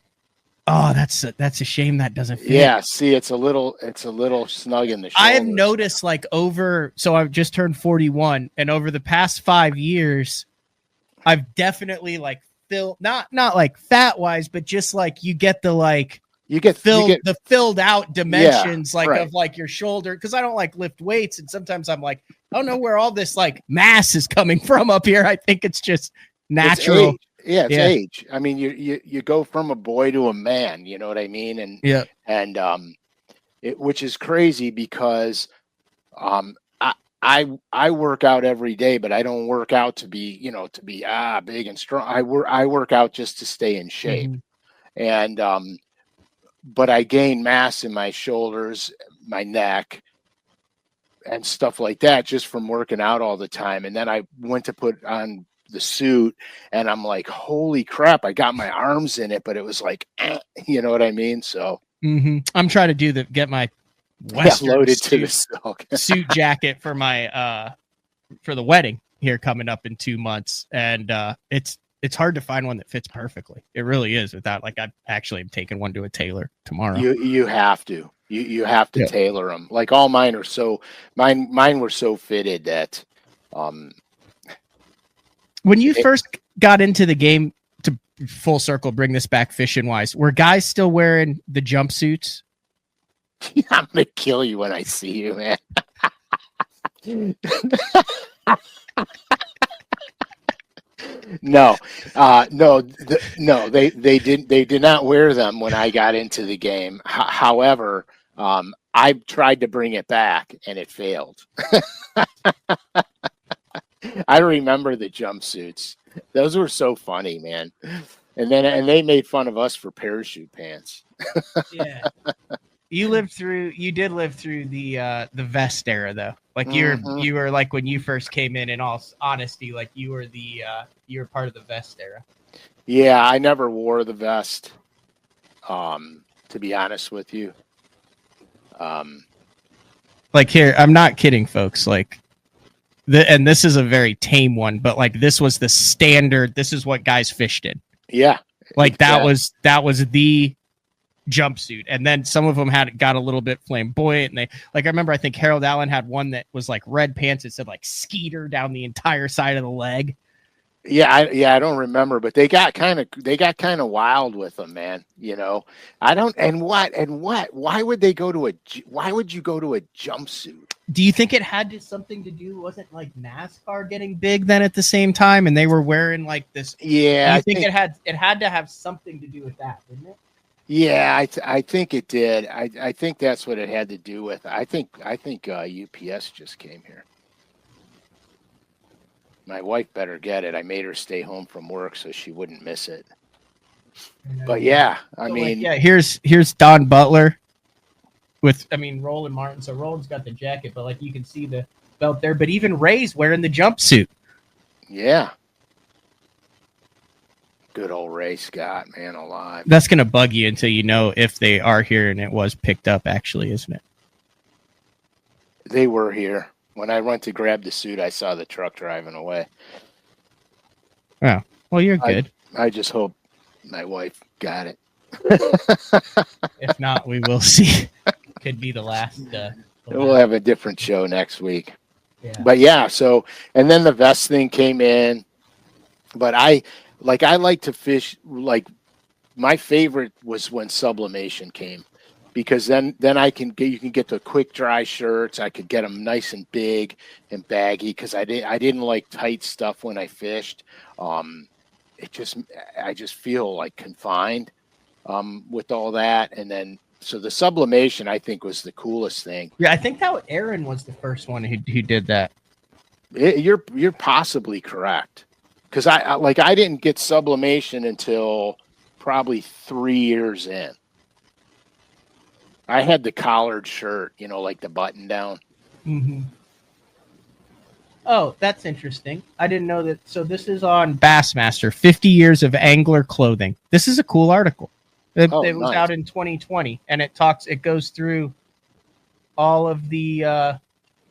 A: a shame that doesn't fit.
B: Yeah, see, it's a little snug in the shoulders.
A: I have noticed so I've just turned 41, and over the past 5 years, I've definitely like filled not like fat wise, but just like you get the filled out dimensions of like your shoulder, because I don't like lift weights, and sometimes I'm like, I don't know where all this like mass is coming from up here. I think it's just natural.
B: It's age. I mean, you go from a boy to a man, you know what I mean? And which is crazy because I work out every day, but I don't work out to be big and strong. I work out just to stay in shape. Mm-hmm. And but I gain mass in my shoulders, my neck, and stuff like that just from working out all the time. And then I went to put on the suit, and I'm like, holy crap, I got my arms in it, but it was like, you know what I mean? So
A: I'm trying to get my Western
B: loaded to the silk
A: suit jacket for my for the wedding here coming up in 2 months, and it's hard to find one that fits perfectly. It really is. Without like, I actually am taking one to a tailor tomorrow.
B: You have to tailor them. Like all mine are mine were so fitted that
A: when you first got into the game, to full circle, bring this back fishing wise, were guys still wearing the jumpsuits?
B: I'm gonna kill you when I see you, man. No, they did not wear them when I got into the game. However, I tried to bring it back and it failed. I remember the jumpsuits; those were so funny, man. And they made fun of us for parachute pants.
A: Yeah, you did live through the vest era though. Like you were like, when you first came in all honesty, like you were part of the vest era.
B: Yeah, I never wore the vest. To be honest with you.
A: Like here, I'm not kidding, folks. Like and this is a very tame one, but like this was the standard. This is what guys fished in.
B: Yeah.
A: Like that was the jumpsuit, and then some of them got a little bit flamboyant, and they like, I remember I think Harold Allen had one that was like red pants. It said like Skeeter down the entire side of the leg.
B: I don't remember, but they got kind of wild with them, man. You know, why would you go to a jumpsuit?
A: Do you think it had something to do? Wasn't like NASCAR getting big then at the same time, and they were wearing like this?
B: Yeah,
A: I think it had to have something to do with that, didn't it?
B: Yeah, I think it did. I think that's what it had to do with. I think UPS just came here. My wife better get it. I made her stay home from work so she wouldn't miss it. But yeah, I mean,
A: here's Don Butler with, Roland Martin. So Roland's got the jacket, but like you can see the belt there. But even Ray's wearing the jumpsuit.
B: Yeah. Good old Ray Scott, man alive.
A: That's gonna bug you until you know if they are here and it was picked up, actually, isn't it?
B: They were here. When I went to grab the suit, I saw the truck driving away.
A: Oh, well, you're good.
B: I just hope my wife got it.
A: If not, we will see. Could be the last.
B: We'll have a different show next week.
A: Yeah.
B: But yeah, so, and then the vest thing came in. But I like to fish, like, my favorite was when sublimation came, because then you can get the quick dry shirts. I could get them nice and big and baggy, because I didn't like tight stuff when I fished. I just feel like confined with all that. And then so the sublimation, I think, was the coolest thing.
A: Yeah, I think that Aaron was the first one who did that.
B: You're possibly correct. Because I didn't get sublimation until probably 3 years in. I had the collared shirt, like the button down.
A: Mm-hmm. Oh, that's interesting. I didn't know that. So this is on Bassmaster, 50 years of angler clothing. This is a cool article. It was
B: nice.
A: out in 2020, and it goes through all of the.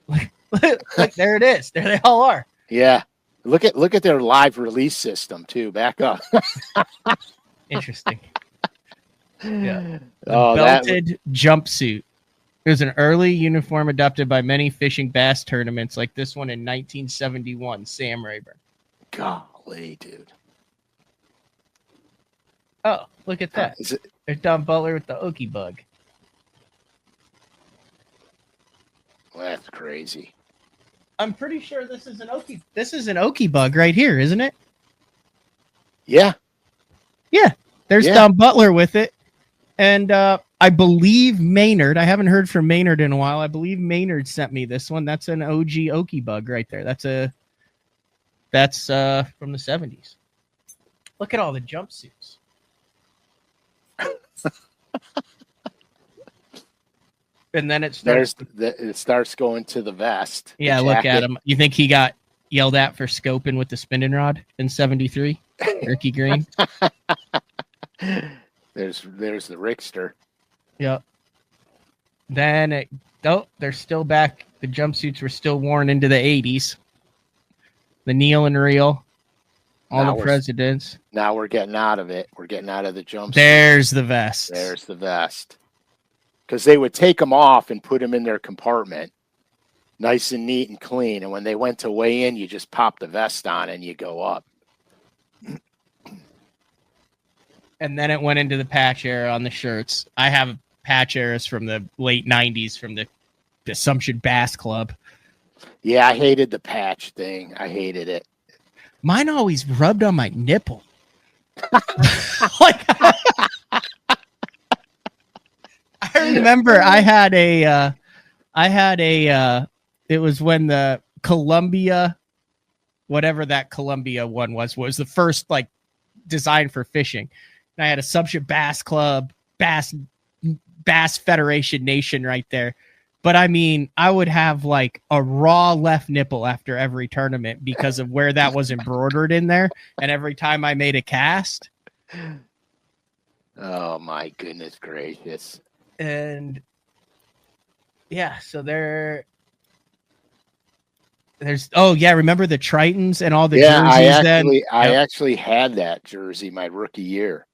A: Look, there it is. There they all are.
B: Yeah. Look at their live release system too. Back up.
A: Interesting. Yeah. Belted jumpsuit. It was an early uniform adopted by many fishing bass tournaments, like this one in 1971. Sam Rayburn.
B: Golly, dude.
A: Oh, look at that. There's Don Butler with the Okie bug.
B: Well, that's crazy.
A: I'm pretty sure this is an Okie. This is an Okie bug right here, isn't it?
B: Yeah.
A: Yeah. There's Don Butler with it. And I believe Maynard, I haven't heard from Maynard in a while. I believe Maynard sent me this one. That's an OG Okie bug right there. That's from the 70s. Look at all the jumpsuits. And then it starts
B: going to the vest.
A: Yeah, look at him. You think he got yelled at for scoping with the spinning rod in 73? Ricky Green.
B: There's the Rickster.
A: Yep. Then they're still back. The jumpsuits were still worn into the 80s. The kneel and reel. The presidents.
B: Now we're getting out of it. We're getting out of the jumpsuit.
A: There's the vest.
B: There's the vest. Because they would take them off and put them in their compartment, nice and neat and clean. And when they went to weigh in, you just pop the vest on and you go up.
A: And then it went into the patch era on the shirts. I have patch eras from the late 90s from the Assumption Bass Club.
B: Yeah, I hated the patch thing. I hated it.
A: Mine always rubbed on my nipple. I remember I had it was when the Columbia, whatever that Columbia one was the first like design for fishing. And I had Assumption Bass Club, Bass Federation Nation right there. But I mean, I would have like a raw left nipple after every tournament because of where that was embroidered in there. And every time I made a cast.
B: Oh my goodness gracious.
A: And yeah, so there's remember the Tritons and all the jerseys?
B: I actually had that jersey my rookie year.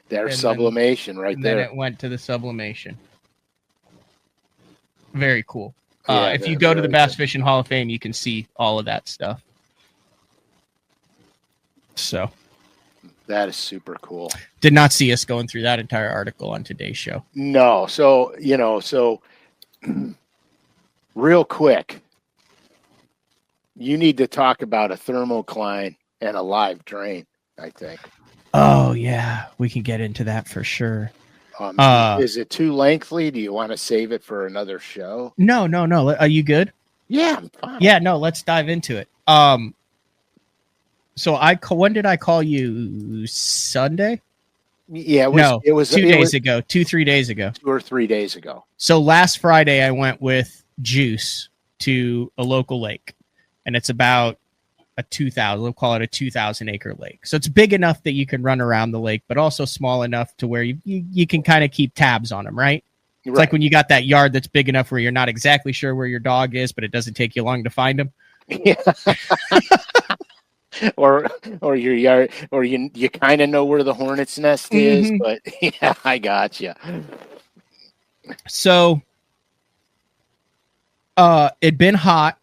B: There's sublimation right there.
A: Then it went to the sublimation. Very cool. If you go to the Bass Fishing Hall of Fame, you can see all of that stuff. So
B: that is super cool.
A: Did not see us going through that entire article on today's show.
B: No. So, real quick, you need to talk about a thermocline and a live drain, I think.
A: Oh yeah, we can get into that for sure.
B: Is it too lengthy? Do you want to save it for another show?
A: No. Are you good?
B: Yeah, I'm fine.
A: Yeah, no, let's dive into it. So when did I call you? Sunday?
B: Yeah,
A: it was 2 days ago, 3 days ago.
B: 2 or 3 days ago.
A: So last Friday I went with Juice to a local lake, and it's about we'll call it a 2,000 acre lake. So it's big enough that you can run around the lake, but also small enough to where you can kind of keep tabs on them, right? It's like when you got that yard that's big enough where you're not exactly sure where your dog is, but it doesn't take you long to find him.
B: Yeah. or your yard, or you kind of know where the hornet's nest is, but yeah, I got you.
A: So it'd been hot.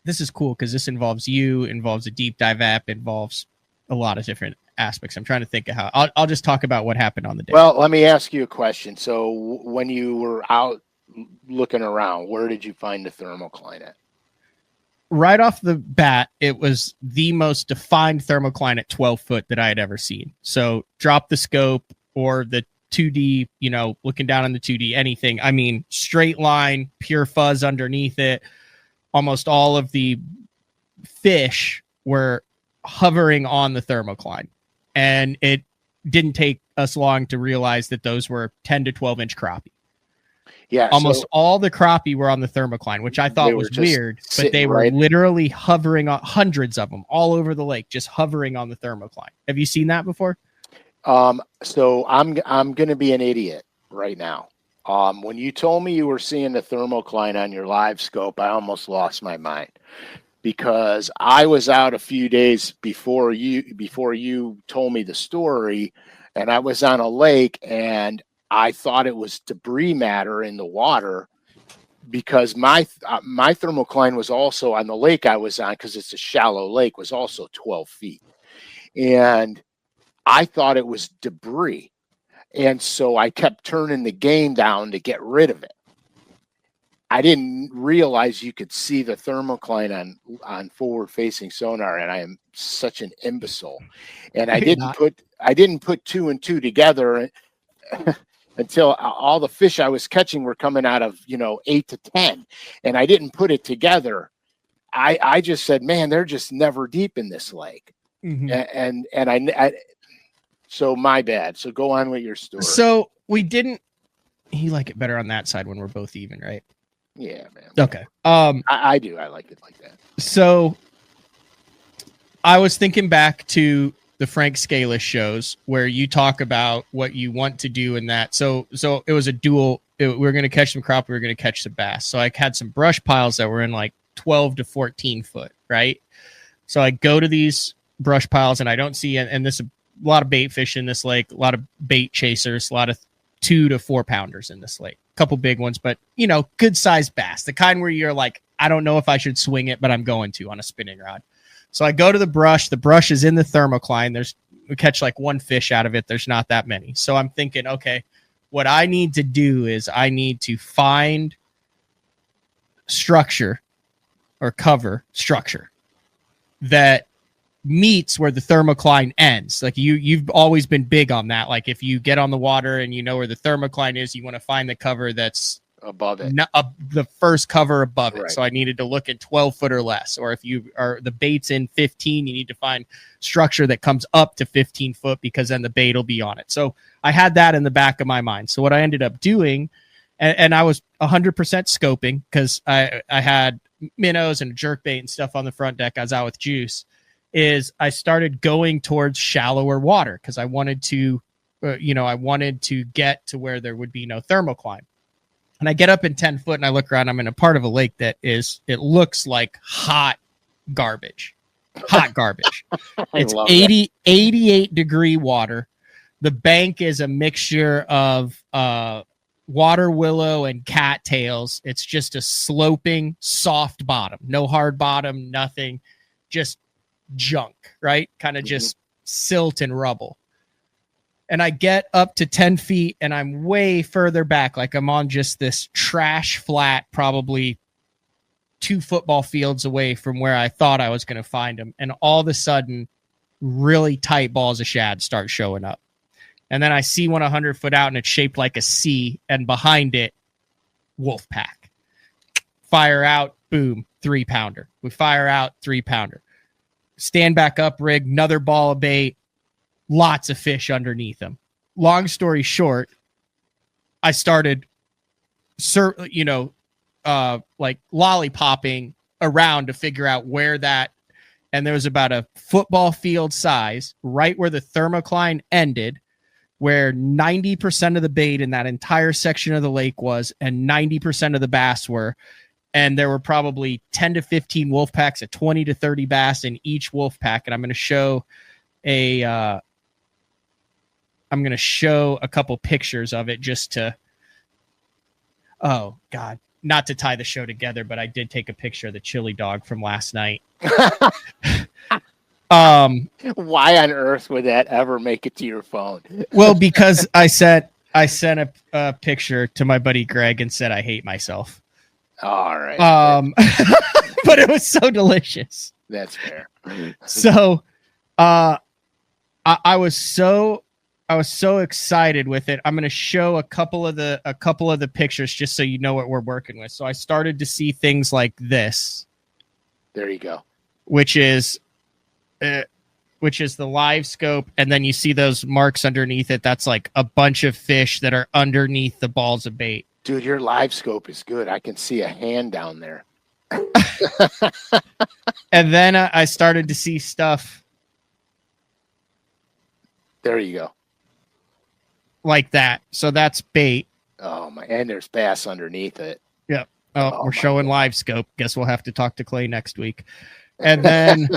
A: This is cool because this involves a deep dive app, involves a lot of different aspects. I'm trying to think of how I'll just talk about what happened on the day.
B: Well, let me ask you a question. So when you were out looking around, where did you find the thermocline at?
A: Right off the bat, it was the most defined thermocline at 12 foot that I had ever seen. So drop the scope or the 2D, looking down on the 2D, anything. I mean, straight line, pure fuzz underneath it. Almost all of the fish were hovering on the thermocline. And it didn't take us long to realize that those were 10 to 12 inch crappie.
B: Yeah,
A: almost all the crappie were on the thermocline, which I thought was weird, but they were literally hovering on, hundreds of them all over the lake, just hovering on the thermocline. Have you seen that before?
B: So I'm going to be an idiot right now. When you told me you were seeing the thermocline on your live scope, I almost lost my mind because I was out a few days before you told me the story, and I was on a lake and I thought it was debris matter in the water because my thermocline was also on the lake I was on, because it's a shallow lake, was also 12 feet. And I thought it was debris. And so I kept turning the game down to get rid of it. I didn't realize you could see the thermocline on forward-facing sonar, and I am such an imbecile. And I didn't put two and two together until all the fish I was catching were coming out of 8 to 10, and I didn't put it together. I just said, man, they're just never deep in this lake. And I so my bad. So go on with your story.
A: So you like it better on that side when we're both even, right?
B: Yeah, man.
A: Okay.
B: I do. I like it like that.
A: So I was thinking back to the Frank SCALISH shows where you talk about what you want to do in that. So it was a dual. We were going to catch some crappie. We were going to catch some bass. So I had some brush piles that were in like 12 to 14 foot, right? So I go to these brush piles and I don't see, and this a lot of bait fish in this lake, a lot of bait chasers, a lot of 2 to 4 pounders in this lake, a couple big ones, but good sized bass, the kind where you're like, I don't know if I should swing it, but I'm going to on a spinning rod. So I go to the brush is in the thermocline. We catch like one fish out of it. There's not that many. So I'm thinking, okay, what I need to do is I need to find structure or cover structure that meets where the thermocline ends. Like you've always been big on that. Like if you get on the water and you know where the thermocline is, you want to find the cover that's
B: above it,
A: the first cover above it.
B: Right.
A: So I needed to look at 12 foot or less. Or if you are the bait's in 15, you need to find structure that comes up to 15 foot because then the bait will be on it. So I had that in the back of my mind. So what I ended up doing, and I was 100% scoping because I had minnows and jerk bait and stuff on the front deck. I was out with Juice. Is I started going towards shallower water because I wanted to, I wanted to get to where there would be no thermocline. And I get up in 10 foot and I look around. I'm in a part of a lake it looks like hot garbage. It's 88 degree water. The bank is a mixture of water willow and cattails. It's just a sloping, soft bottom, no hard bottom, nothing, just junk, right? Kind of just silt and rubble. And I get up to 10 feet and I'm way further back. Like I'm on just this trash flat, probably 2 football fields away from where I thought I was going to find them. And all of a sudden really tight balls of shad start showing up. And then I see one 100 foot out and it's shaped like a C, and behind it, wolf pack. Fire out, boom, 3-pounder. We fire out, 3-pounder. Stand back up, rig, another ball of bait, lots of fish underneath them. Long story short, I started, like lollipopping around to figure out where that, and there was about a football field size right where the thermocline ended, where 90% of the bait in that entire section of the lake was, and 90% of the bass were. And there were probably 10 to 15 wolf packs of 20 to 30 bass in each wolf pack. And I'm going to show a couple pictures of it just to, oh God, not to tie the show together, but I did take a picture of the chili dog from last night.
B: Why on earth would that ever make it to your phone?
A: Well, because I sent a picture to my buddy Greg and said I hate myself.
B: All right.
A: But it was so delicious.
B: That's fair.
A: So, I was so excited with it. I'm going to show a couple of the pictures just so you know what we're working with. So I started to see things like this.
B: There you go.
A: Which is the live scope, and then you see those marks underneath it. That's like a bunch of fish that are underneath the balls of bait.
B: Dude, your live scope is good. I can see a hand down there.
A: And then I started to see stuff.
B: There you go.
A: Like that. So that's bait.
B: Oh my! And there's bass underneath it.
A: Yep. Oh, we're showing God. Live scope. Guess we'll have to talk to Clay next week. And then,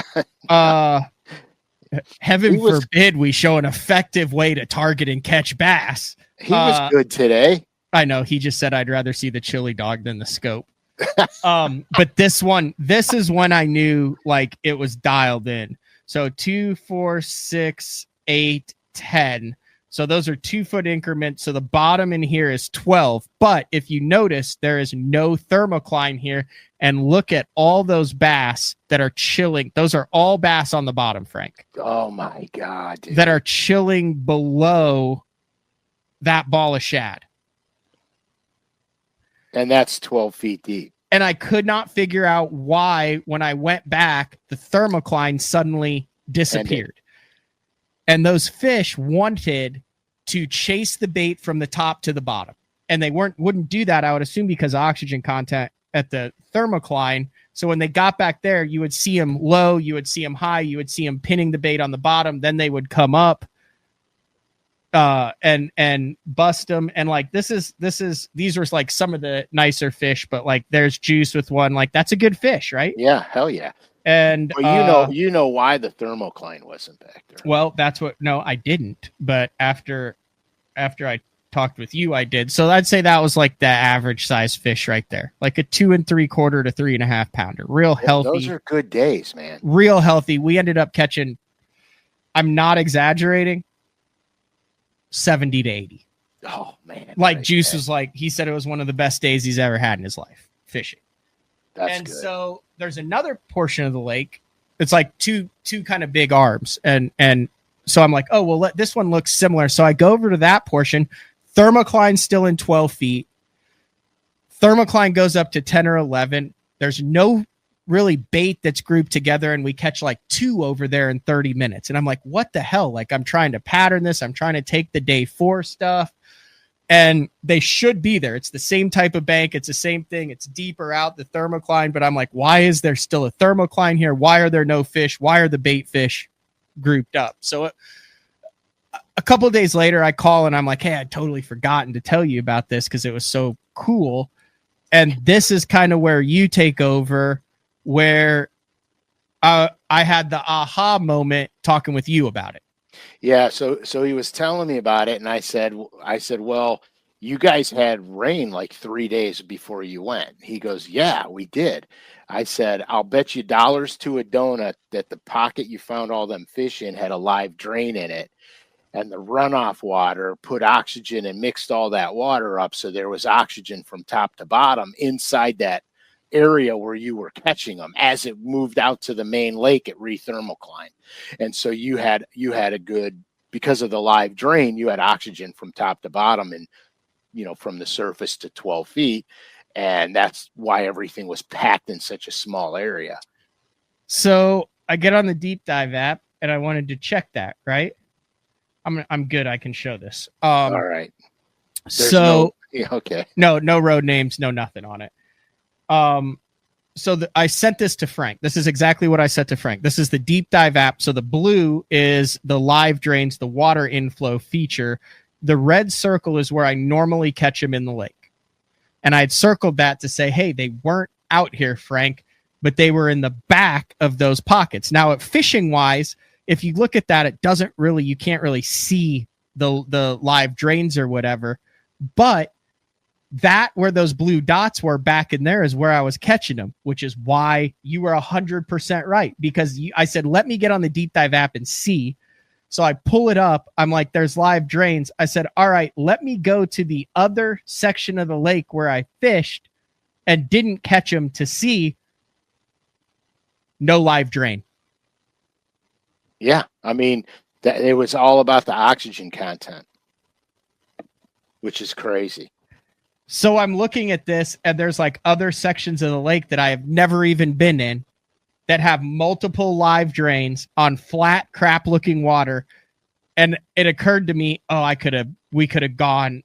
A: heaven forbid we show an effective way to target and catch bass.
B: He was good today.
A: I know. He just said I'd rather see the chili dog than the scope. But this is when I knew like it was dialed in. So 2, 4, 6, 8, 10. So those are 2-foot increments. So the bottom in here is 12. But if you notice, there is no thermocline here. And look at all those bass that are chilling. Those are all bass on the bottom, Frank.
B: Oh my God. Dude.
A: That are chilling below that ball of shad.
B: And that's 12 feet deep.
A: And I could not figure out why, when I went back, the thermocline suddenly disappeared. And those fish wanted to chase the bait from the top to the bottom. And they wouldn't do that, I would assume, because of oxygen content at the thermocline. So when they got back there, you would see them low, you would see them high, you would see them pinning the bait on the bottom. Then they would come up and bust them. And like, these are like some of the nicer fish, but like there's Juice with one, like that's a good fish, right?
B: Yeah. Hell yeah.
A: And
B: well, you know why the thermocline wasn't back there.
A: Well, no, I didn't. But after I talked with you, I did. So I'd say that was like the average size fish right there, like a 2 3/4 to 3.5 pounder. Real healthy.
B: Those are good days, man.
A: Real healthy. We ended up catching, I'm not exaggerating, 70 to 80.
B: Oh man.
A: Like Juice was like, he said it was one of the best days he's ever had in his life fishing.
B: That's
A: and
B: good.
A: So there's another portion of the lake. It's like two kind of big arms. And so I'm like, oh, well, this one looks similar. So I go over to that portion. Thermocline's still in 12 feet. Thermocline goes up to 10 or 11. There's no really bait that's grouped together. And we catch like 2 over there in 30 minutes. And I'm like, what the hell? Like, I'm trying to pattern this. I'm trying to take the day 4 stuff. And they should be there. It's the same type of bank. It's the same thing. It's deeper out, the thermocline. But I'm like, why is there still a thermocline here? Why are there no fish? Why are the bait fish grouped up? So a couple of days later, I call and I'm like, hey, I'd totally forgotten to tell you about this because it was so cool. And this is kind of where you take over, where I had the aha moment talking with you about it.
B: Yeah, so he was telling me about it, and I said, well, you guys had rain like 3 days before you went. He goes, yeah, we did. I said, I'll bet you dollars to a donut that the pocket you found all them fish in had a live drain in it, and the runoff water put oxygen and mixed all that water up, so there was oxygen from top to bottom inside that area where you were catching them. As it moved out to the main lake, it rethermoclined. And so you had a good, because of the live drain, you had oxygen from top to bottom and, from the surface to 12 feet. And that's why everything was packed in such a small area.
A: So I get on the deep dive app and I wanted to check that, right? I'm good. I can show this.
B: All right. Okay.
A: No road names, no nothing on it. So I sent this to Frank. This is exactly what I said to Frank. This is the deep dive app. So the blue is the live drains, the water inflow feature. The red circle is where I normally catch them in the lake. And I'd circled that to say, hey, they weren't out here, Frank, but they were in the back of those pockets. Now, fishing wise, if you look at that, you can't really see the live drains or whatever. But that where those blue dots were back in there is where I was catching them, which is why you were 100% right. Because I said, let me get on the deep dive app and see. So I pull it up. I'm like, there's live drains. I said, all right, let me go to the other section of the lake where I fished and didn't catch them to see no live drain.
B: Yeah. I mean, it was all about the oxygen content, which is crazy.
A: So I'm looking at this, and there's like other sections of the lake that I have never even been in that have multiple live drains on flat, crap-looking water. And it occurred to me, we could have gone,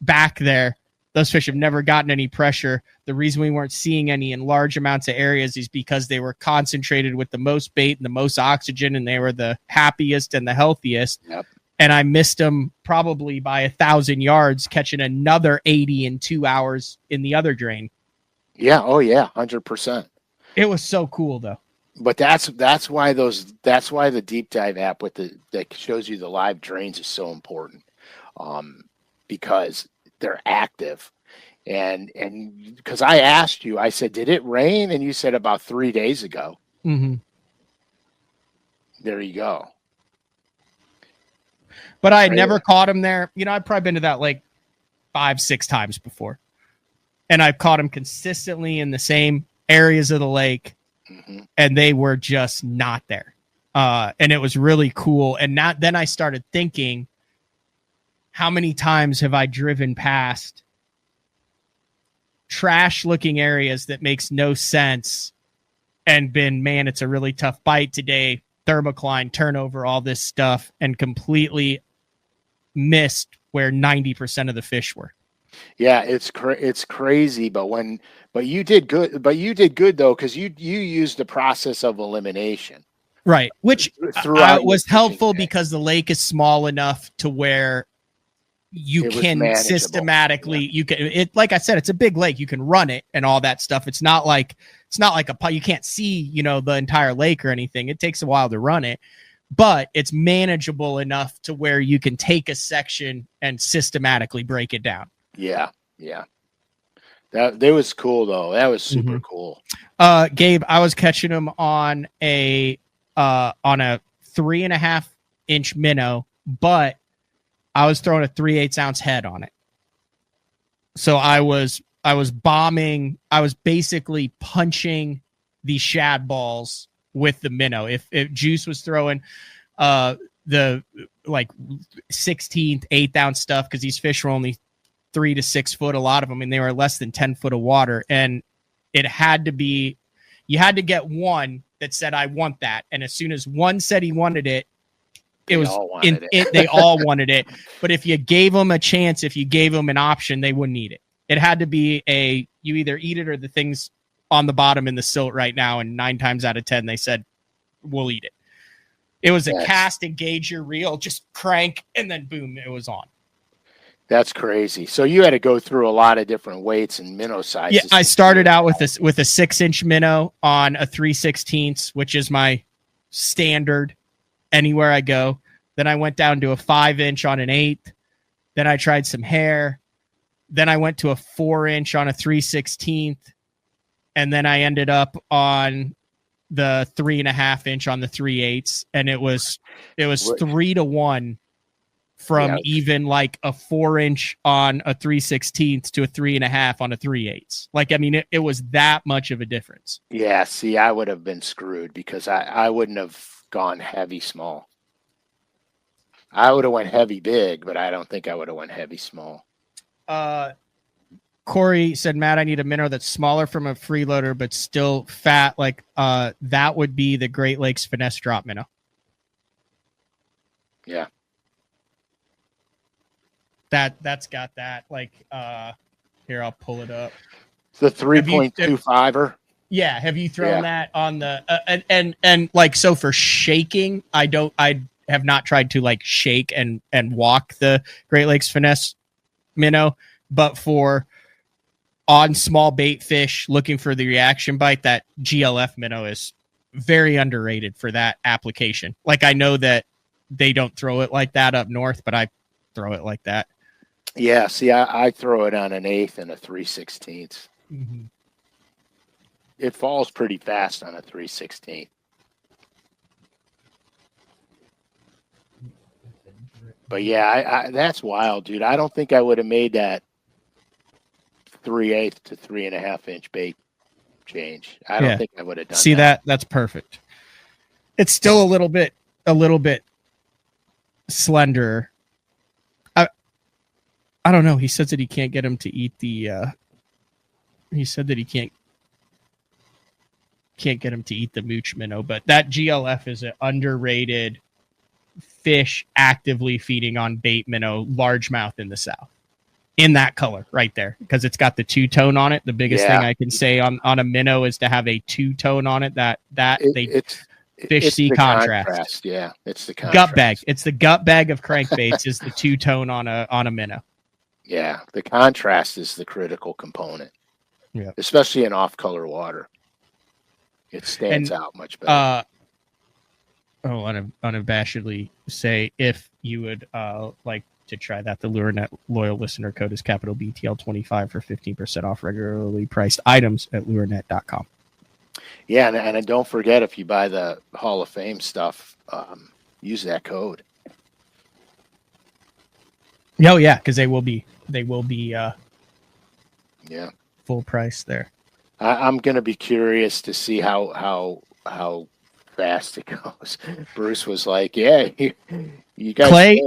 A: back there. Those fish have never gotten any pressure. The reason we weren't seeing any in large amounts of areas is because they were concentrated with the most bait and the most oxygen, and they were the happiest and the healthiest.
B: Yep.
A: And I missed them probably by 1,000 yards, catching another 80 in 2 hours in the other drain.
B: Yeah. Oh yeah. 100%.
A: It was so cool though.
B: But that's why the deep dive app that shows you the live drains is so important, because they're active. And because I asked you, I said, did it rain? And you said about 3 days ago.
A: Mm-hmm.
B: There you go.
A: But I had never caught him there. I've probably been to that lake 5-6 times before. And I've caught him consistently in the same areas of the lake. Mm-hmm. And they were just not there. And it was really cool. And then I started thinking, how many times have I driven past trash-looking areas that makes no sense and been, man, it's a really tough bite today, thermocline, turnover, all this stuff, and completely missed where 90% of the fish were.
B: Yeah, it's crazy, but you did good. But you did good though, because you used the process of elimination,
A: right? Which was helpful because the lake is small enough to where you can systematically like I said, it's a big lake. You can run it and all that stuff. It's not like you can't see the entire lake or anything. It takes a while to run it, but it's manageable enough to where you can take a section and systematically break it down.
B: Yeah. That was cool though. That was super cool.
A: Gabe, I was catching them on a 3.5 inch minnow, but I was throwing a 3/8 ounce head on it. So I was bombing. I was basically punching the shad balls with the minnow. If Juice was throwing the like 16th, 8th ounce stuff, because these fish were only 3 to 6 foot, a lot of them, and they were less than 10 foot of water. And it had to be, you had to get one that said, I want that. And as soon as one said he wanted it, they all wanted it. But if you gave them a chance, if you gave them an option, they wouldn't eat it. It had to be you either eat it or the thing's on the bottom in the silt right now. And 9 times out of 10, they said, we'll eat it. It was a cast, engage your reel, just crank, and then boom, it was on.
B: That's crazy. So you had to go through a lot of different weights and minnow sizes.
A: Yeah, I started out with a 6-inch minnow on a 3/16, which is my standard anywhere I go. Then I went down to a 5-inch on an 8th. Then I tried some hair. Then I went to a 4-inch on a 3/16. And then I ended up on the 3.5 inch on the 3/8. And it was 3-to-1 from even like a 4-inch on a 3/16 to a 3.5 on a 3/8. Like, I mean, it was that much of a difference.
B: Yeah, see, I would have been screwed because I wouldn't have gone heavy small. I would have went heavy big, but I don't think I would have went heavy small.
A: Corey said, Matt, I need a minnow that's smaller from a freeloader, but still fat. Like, that would be the Great Lakes finesse drop minnow.
B: Yeah.
A: That's got that. Like, here, I'll pull it up.
B: The 3.25er.
A: Yeah. Have you thrown that on the, and like, so for shaking, I have not tried to like shake and walk the Great Lakes finesse minnow, but for on small bait fish looking for the reaction bite, that GLF minnow is very underrated for that application. Like, I know that they don't throw it like that up north, but I throw it like that.
B: Yeah, see, I throw it on an 1/8 and a 3/16.
A: Mm-hmm.
B: It falls pretty fast on a 3/16. But yeah, that's wild, dude. I don't think I would have made that 3/8 to 3.5 inch bait change. I don't think I would have done
A: See
B: that.
A: That's perfect. It's still a little bit slender. I don't know. He says that he can't get him to eat the he said that he can't get him to eat the mooch minnow, but that GLF is an underrated fish actively feeding on bait minnow, largemouth in the South. In that color right there, because it's got the two-tone on it. The biggest thing I can say on a minnow is to have a two-tone on it. Fish see contrast.
B: Yeah, it's the contrast.
A: Gut bag. It's the gut bag of crankbaits is the two-tone on a minnow.
B: Yeah, the contrast is the critical component.
A: Yeah,
B: especially in off-color water, it stands out much better.
A: Unabashedly say, if you would like to try that, the LureNet loyal listener code is capital BTL25 for 15% off regularly priced items at lurenet.com.
B: Yeah, and don't forget, if you buy the Hall of Fame stuff, use that code.
A: Oh yeah, because they will be full price there.
B: I'm gonna be curious to see how fast it goes. Bruce was like, "Yeah, you guys."
A: Clay,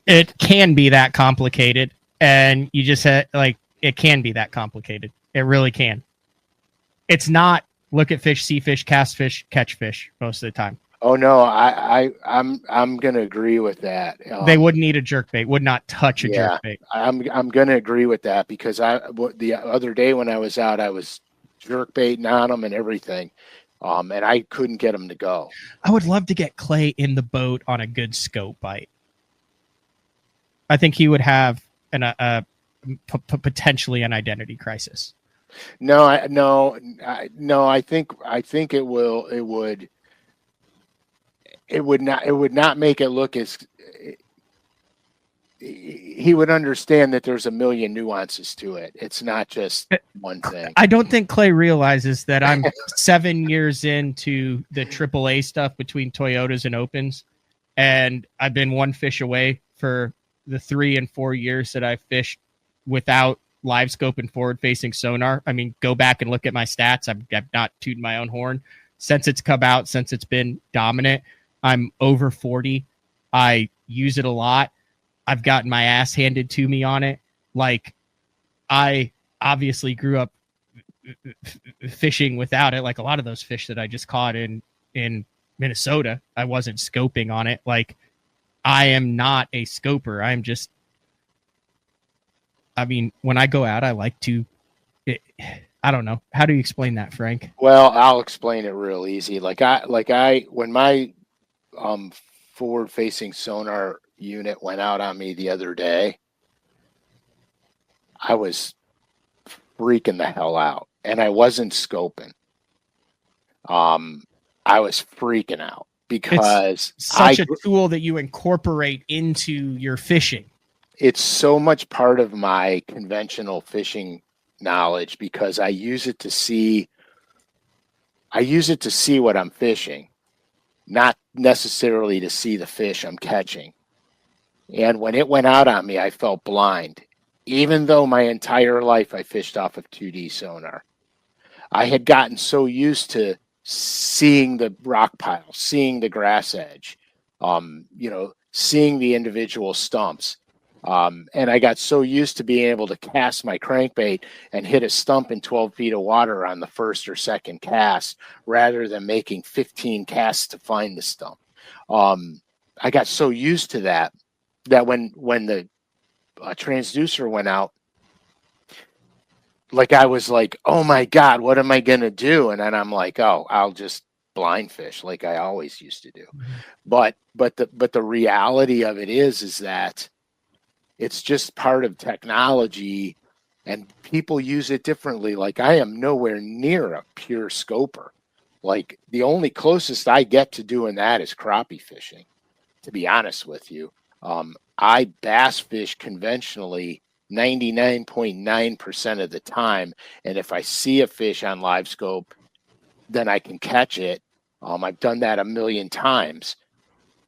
A: it can be that complicated, and you just said like it can be that complicated. It really can. It's not look at fish, see fish, cast fish, catch fish most of the time.
B: Oh no, I'm gonna agree with that.
A: They wouldn't eat a jerkbait, would not touch a jerkbait.
B: I'm gonna agree with that because the other day when I was out, I was jerkbaiting on them and everything, and I couldn't get them to go.
A: I would love to get Clay in the boat on a good scope bite. I think he would have potentially an identity crisis.
B: No, I think it would not make it look as. He would understand that there's a million nuances to it. It's not just one thing.
A: I don't think Clay realizes that I'm 7 years into the AAA stuff between Toyotas and Opens, and I've been one fish away for the 3 and 4 years that I fished without live scope and forward facing sonar. I mean, go back and look at my stats. I've not tooted my own horn since it's come out, since it's been dominant. I'm over 40. I use it a lot. I've gotten my ass handed to me on it. Like, I obviously grew up fishing without it. Like a lot of those fish that I just caught in Minnesota, I wasn't scoping on it. Like, I am not a scoper. I'm just, I mean, when I go out, I like to, I don't know. How do you explain that, Frank?
B: Well, I'll explain it real easy. When my forward facing sonar unit went out on me the other day, I was freaking the hell out, and I wasn't scoping. I was freaking out because
A: it's such a tool that you incorporate into your fishing.
B: It's so much part of my conventional fishing knowledge because I use it to see what I'm fishing, not necessarily to see the fish I'm catching. And when it went out on me, I felt blind. Even though my entire life I fished off of 2D sonar, I had gotten so used to seeing the rock pile, seeing the grass edge, seeing the individual stumps. And I got so used to being able to cast my crankbait and hit a stump in 12 feet of water on the first or second cast rather than making 15 casts to find the stump. I got so used to that when the transducer went out, like I was like, oh my God, what am I going to do? And then I'm like, oh, I'll just blind fish like I always used to do. But the reality of it is that it's just part of technology and people use it differently. Like I am nowhere near a pure scoper. Like the only closest I get to doing that is crappie fishing, to be honest with you. I bass fish conventionally 99.9% of the time. And if I see a fish on live scope, then I can catch it. I've done that a million times,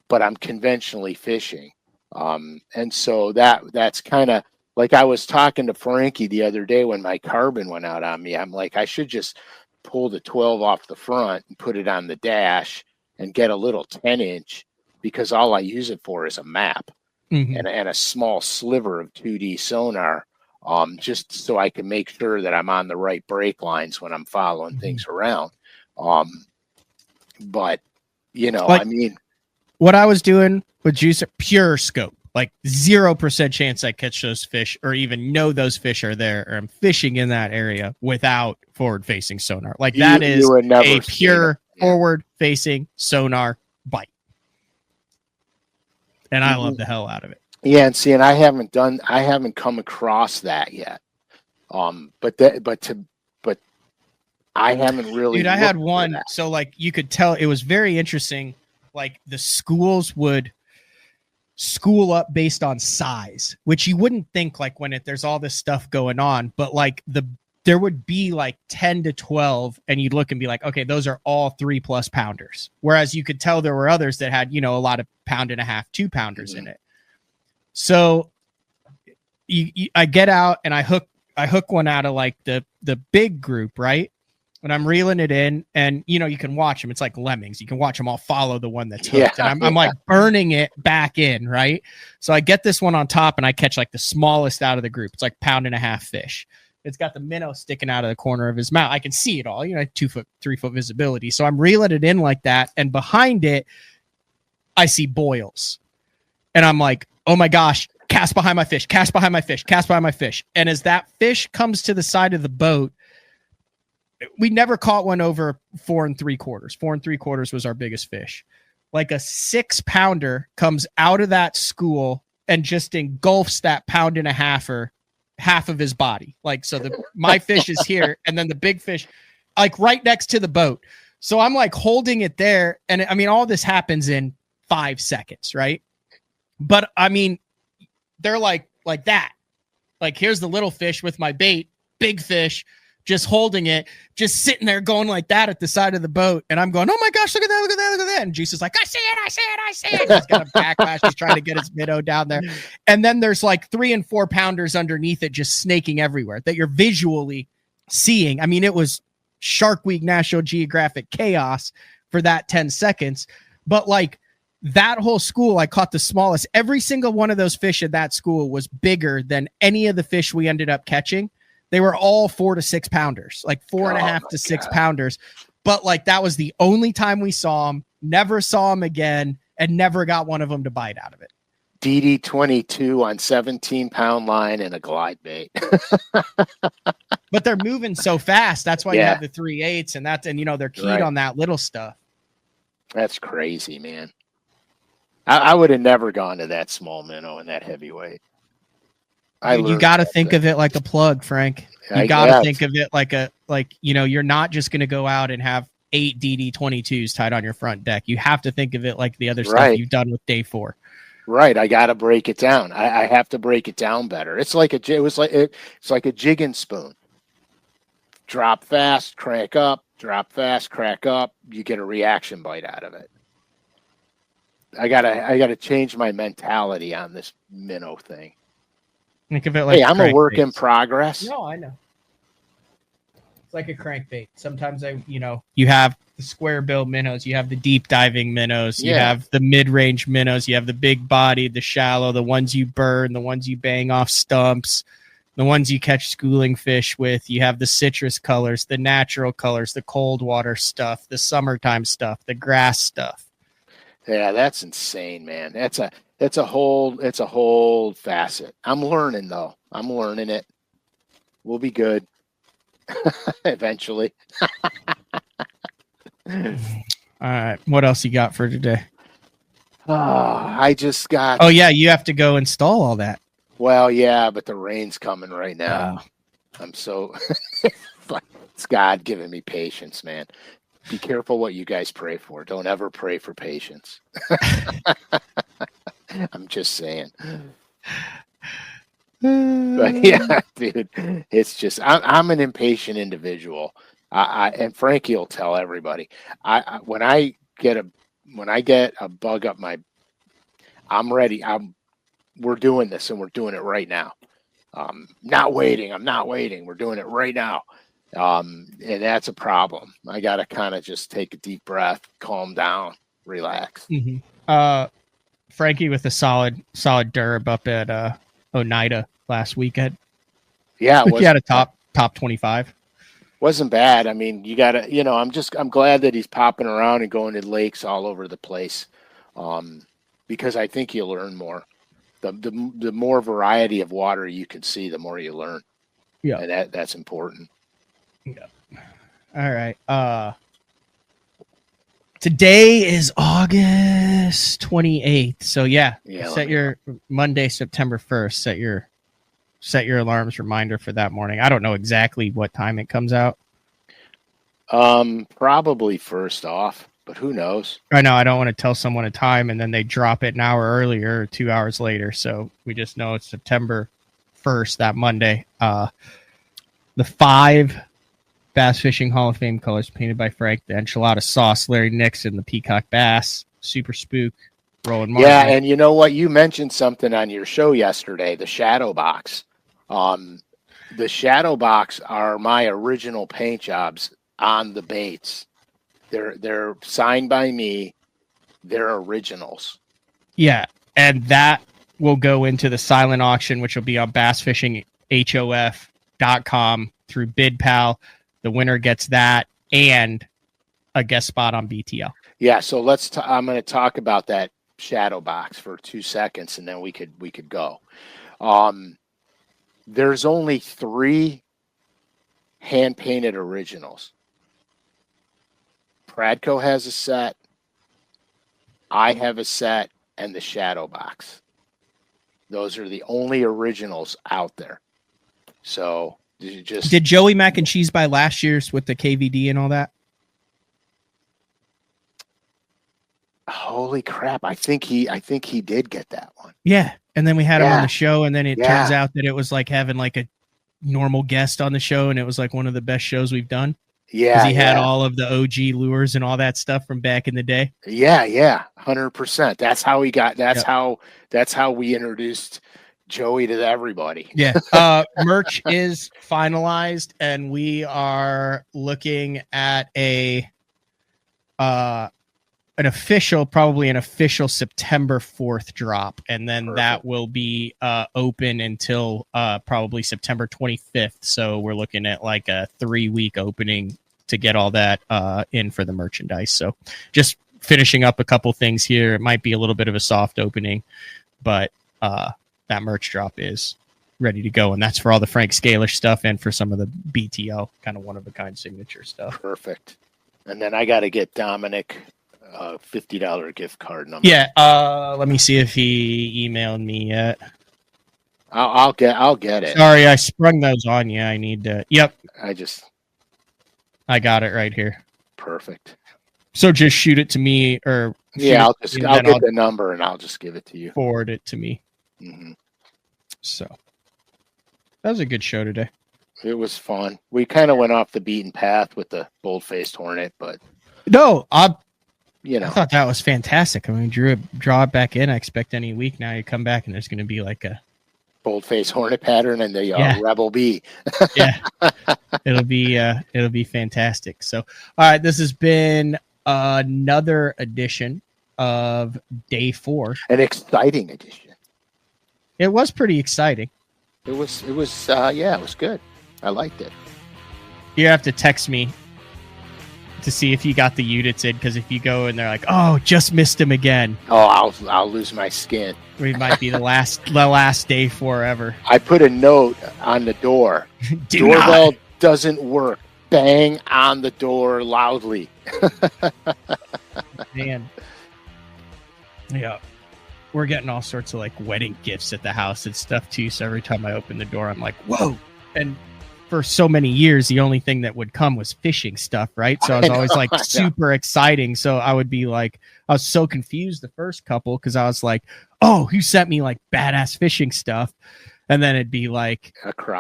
B: but I'm conventionally fishing. And so that's kind of like I was talking to Frankie the other day when my carbon went out on me. I'm like, I should just pull the 12 off the front and put it on the dash and get a little 10-inch because all I use it for is a map. And a small sliver of 2D sonar, just so I can make sure that I'm on the right break lines when I'm following things around. But,
A: like,
B: I mean,
A: what I was doing with juicer, pure scope, like 0% chance I catch those fish or even know those fish are there, or I'm fishing in that area without forward-facing sonar. Like that is a pure forward-facing sonar bite. And I love the hell out of it.
B: Yeah, and see, and I haven't come across that yet. But I haven't really.
A: Dude, I had one. So like you could tell it was very interesting. Like the schools would school up based on size, which you wouldn't think like when there's all this stuff going on, but like there would be like 10 to 12 and you'd look and be like, okay, those are all 3+ pounders. Whereas you could tell there were others that had, a lot of 1.5 pound, 2 pounders in it. So I get out and I hook one out of like the big group, right? And I'm reeling it in, and you can watch them. It's like lemmings. You can watch them all follow the one that's hooked. Yeah, and I'm like burning it back in, right? So I get this one on top, and I catch like the smallest out of the group. It's like 1.5 pound fish. It's got the minnow sticking out of the corner of his mouth. I can see it all, 2 foot, 3 foot visibility. So I'm reeling it in like that, and behind it, I see boils, and I'm like, oh my gosh, cast behind my fish, cast behind my fish, cast behind my fish. And as that fish comes to the side of the boat, we never caught one over 4 3/4. 4 3/4 was our biggest fish. Like a 6 pounder comes out of that school and just engulfs that 1.5 pound half of his body. Like, so my fish is here and then the big fish, like right next to the boat. So I'm like holding it there. And I mean, all this happens in 5 seconds, right? But I mean, they're like that. Like, here's the little fish with my bait, big fish, just holding it, just sitting there going like that at the side of the boat. And I'm going, oh my gosh, look at that, look at that, look at that. And Juice is like, I see it, I see it, I see it. He's got a backlash. He's trying to get his minnow down there. And then there's like 3 and 4 pounders underneath it, just snaking everywhere that you're visually seeing. I mean, it was Shark Week National Geographic chaos for that 10 seconds. But like that whole school, I caught the smallest. Every single one of those fish at that school was bigger than any of the fish we ended up catching. They were all 4 to 6 pounders, like 4.5 to 6 pounders. But like that was the only time we saw them, never saw them again, and never got one of them to bite out of it.
B: DD22 on 17-pound line and a glide bait.
A: But they're moving so fast. That's why you have the 3/8 and they're keyed on that little stuff.
B: That's crazy, man. I would have never gone to that small minnow and that heavyweight.
A: You got to think of it like a plug, Frank. You got to think of it like you're not just going to go out and have 8 DD22s tied on your front deck. You have to think of it like the other stuff you've done with day 4.
B: Right. I got to break it down. I have to break it down better. It's like it's like a jigging spoon. Drop fast, crank up, drop fast, crack up. You get a reaction bite out of it. I gotta change my mentality on this minnow thing.
A: Think of it like
B: Hey, I'm a work in
A: crankbaits.
B: progress.
A: No, I know. It's like a crankbait. Sometimes you have the square bill minnows, you have the deep diving minnows, you
B: Yeah.
A: have the mid range minnows, you have the big bodied, the shallow, the ones you burn, the ones you bang off stumps, the ones you catch schooling fish with. You have the citrus colors, the natural colors, the cold water stuff, the summertime stuff, the grass stuff.
B: Yeah, that's insane, man. It's a whole facet. I'm learning though. I'm learning it. We'll be good eventually.
A: All right. What else you got for today?
B: I just got.
A: Oh, yeah. You have to go install all that.
B: Well, yeah, but the rain's coming right now. I'm so. It's God giving me patience, man. Be careful what you guys pray for. Don't ever pray for patience. I'm just saying. But yeah, dude, it's just I'm an impatient individual. And Frankie will tell everybody. When I get a bug up my, I'm ready. We're doing this and we're doing it right now. Not waiting. I'm not waiting. We're doing it right now. And that's a problem. I got to kind of just take a deep breath, calm down, relax.
A: Mm-hmm. Frankie with a solid derb up at Oneida last weekend.
B: Yeah,
A: he had a top 25.
B: Wasn't bad. I mean, you got to, I'm glad that he's popping around and going to lakes all over the place, because I think you learn more. The more variety of water you can see, the more you learn.
A: Yeah,
B: and that's important.
A: Yeah. All right. Today is August 28th. So yeah set your Monday, September 1st. Set your alarms reminder for that morning. I don't know exactly what time it comes out.
B: Probably first off, but who knows?
A: I know I don't want to tell someone a time and then they drop it an hour earlier or 2 hours later. So we just know it's September 1st, that Monday. The 5 Bass Fishing Hall of Fame colors painted by Frank, the enchilada sauce, Larry Nixon, the peacock bass, super spook, Roland Martin.
B: Yeah, and you know what? You mentioned something on your show yesterday, the shadow box. The shadow box are my original paint jobs on the baits. They're signed by me. They're originals.
A: Yeah, and that will go into the silent auction, which will be on bassfishinghof.com through BidPal. The winner gets that and a guest spot on BTL.
B: Yeah, so I'm going to talk about that shadow box for 2 seconds, and then we could go. There's only 3 hand painted originals. Pradco has a set. I have a set, and the shadow box. Those are the only originals out there. So did
A: Joey Mac and Cheese buy last year's with the KVD and all that?
B: Holy crap! I think he did get that one.
A: Yeah, and then we had him on the show, and then it turns out that it was like having like a normal guest on the show, and it was like one of the best shows we've done.
B: Yeah,
A: because he had all of the OG lures and all that stuff from back in the day.
B: Yeah, 100%. That's how he got. That's how we introduced Joey to everybody.
A: Yeah. Merch is finalized, and we are looking at an official September 4th drop, and then Perfect. That will be open until probably September 25th. So we're looking at like a 3-week opening to get all that in for the merchandise. So just finishing up a couple things here. It might be a little bit of a soft opening, but that merch drop is ready to go, and that's for all the Frank SCALISH stuff and for some of the BTL kind of one-of-a-kind signature stuff.
B: Perfect. And then I got to get Dominic a $50 gift card number.
A: Yeah, let me see if he emailed me yet.
B: I'll get it.
A: Sorry, I sprung those on you. I need to. Yep.
B: I
A: got it right here.
B: Perfect.
A: So just shoot it to me, or
B: I'll get the number and I'll just give it to you.
A: Forward it to me.
B: Mm-hmm.
A: So that was a good show today.
B: It was fun. We kind of went off the beaten path with the bold-faced hornet, but
A: no,
B: you
A: I
B: know,
A: thought that was fantastic. I mean, draw it back in. I expect any week now you come back and there's going to be like a
B: bold-faced hornet pattern and the
A: Yeah.
B: rebel bee.
A: yeah. It'll be fantastic. So, all right, this has been another edition of day 4.
B: An exciting edition.
A: It was pretty exciting.
B: It was it was good. I liked it.
A: You have to text me to see if you got the units in, because if you go and they're like, "Oh, just missed him again,"
B: I'll lose my skin.
A: we might be the last day forever.
B: I put a note on the door. Doorbell doesn't work. Bang on the door loudly.
A: Man. Yeah. We're getting all sorts of like wedding gifts at the house and stuff too. So every time I open the door, I'm like, whoa. And for so many years, the only thing that would come was fishing stuff, right? So I was always like super exciting. So I would be like, I was so confused the first couple because I was like, oh, you sent me like badass fishing stuff. And then it'd be like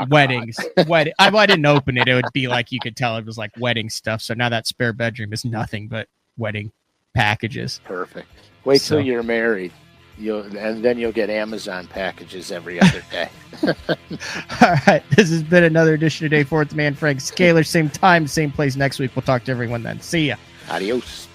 A: weddings. I didn't open it. It would be like, you could tell it was like wedding stuff. So now that spare bedroom is nothing but wedding packages.
B: Perfect. Wait till you're married. And then you'll get Amazon packages every other day.
A: All right. This has been another edition of Day 4 with the man Frank Scalish. Same time, same place next week. We'll talk to everyone then. See ya.
B: Adios.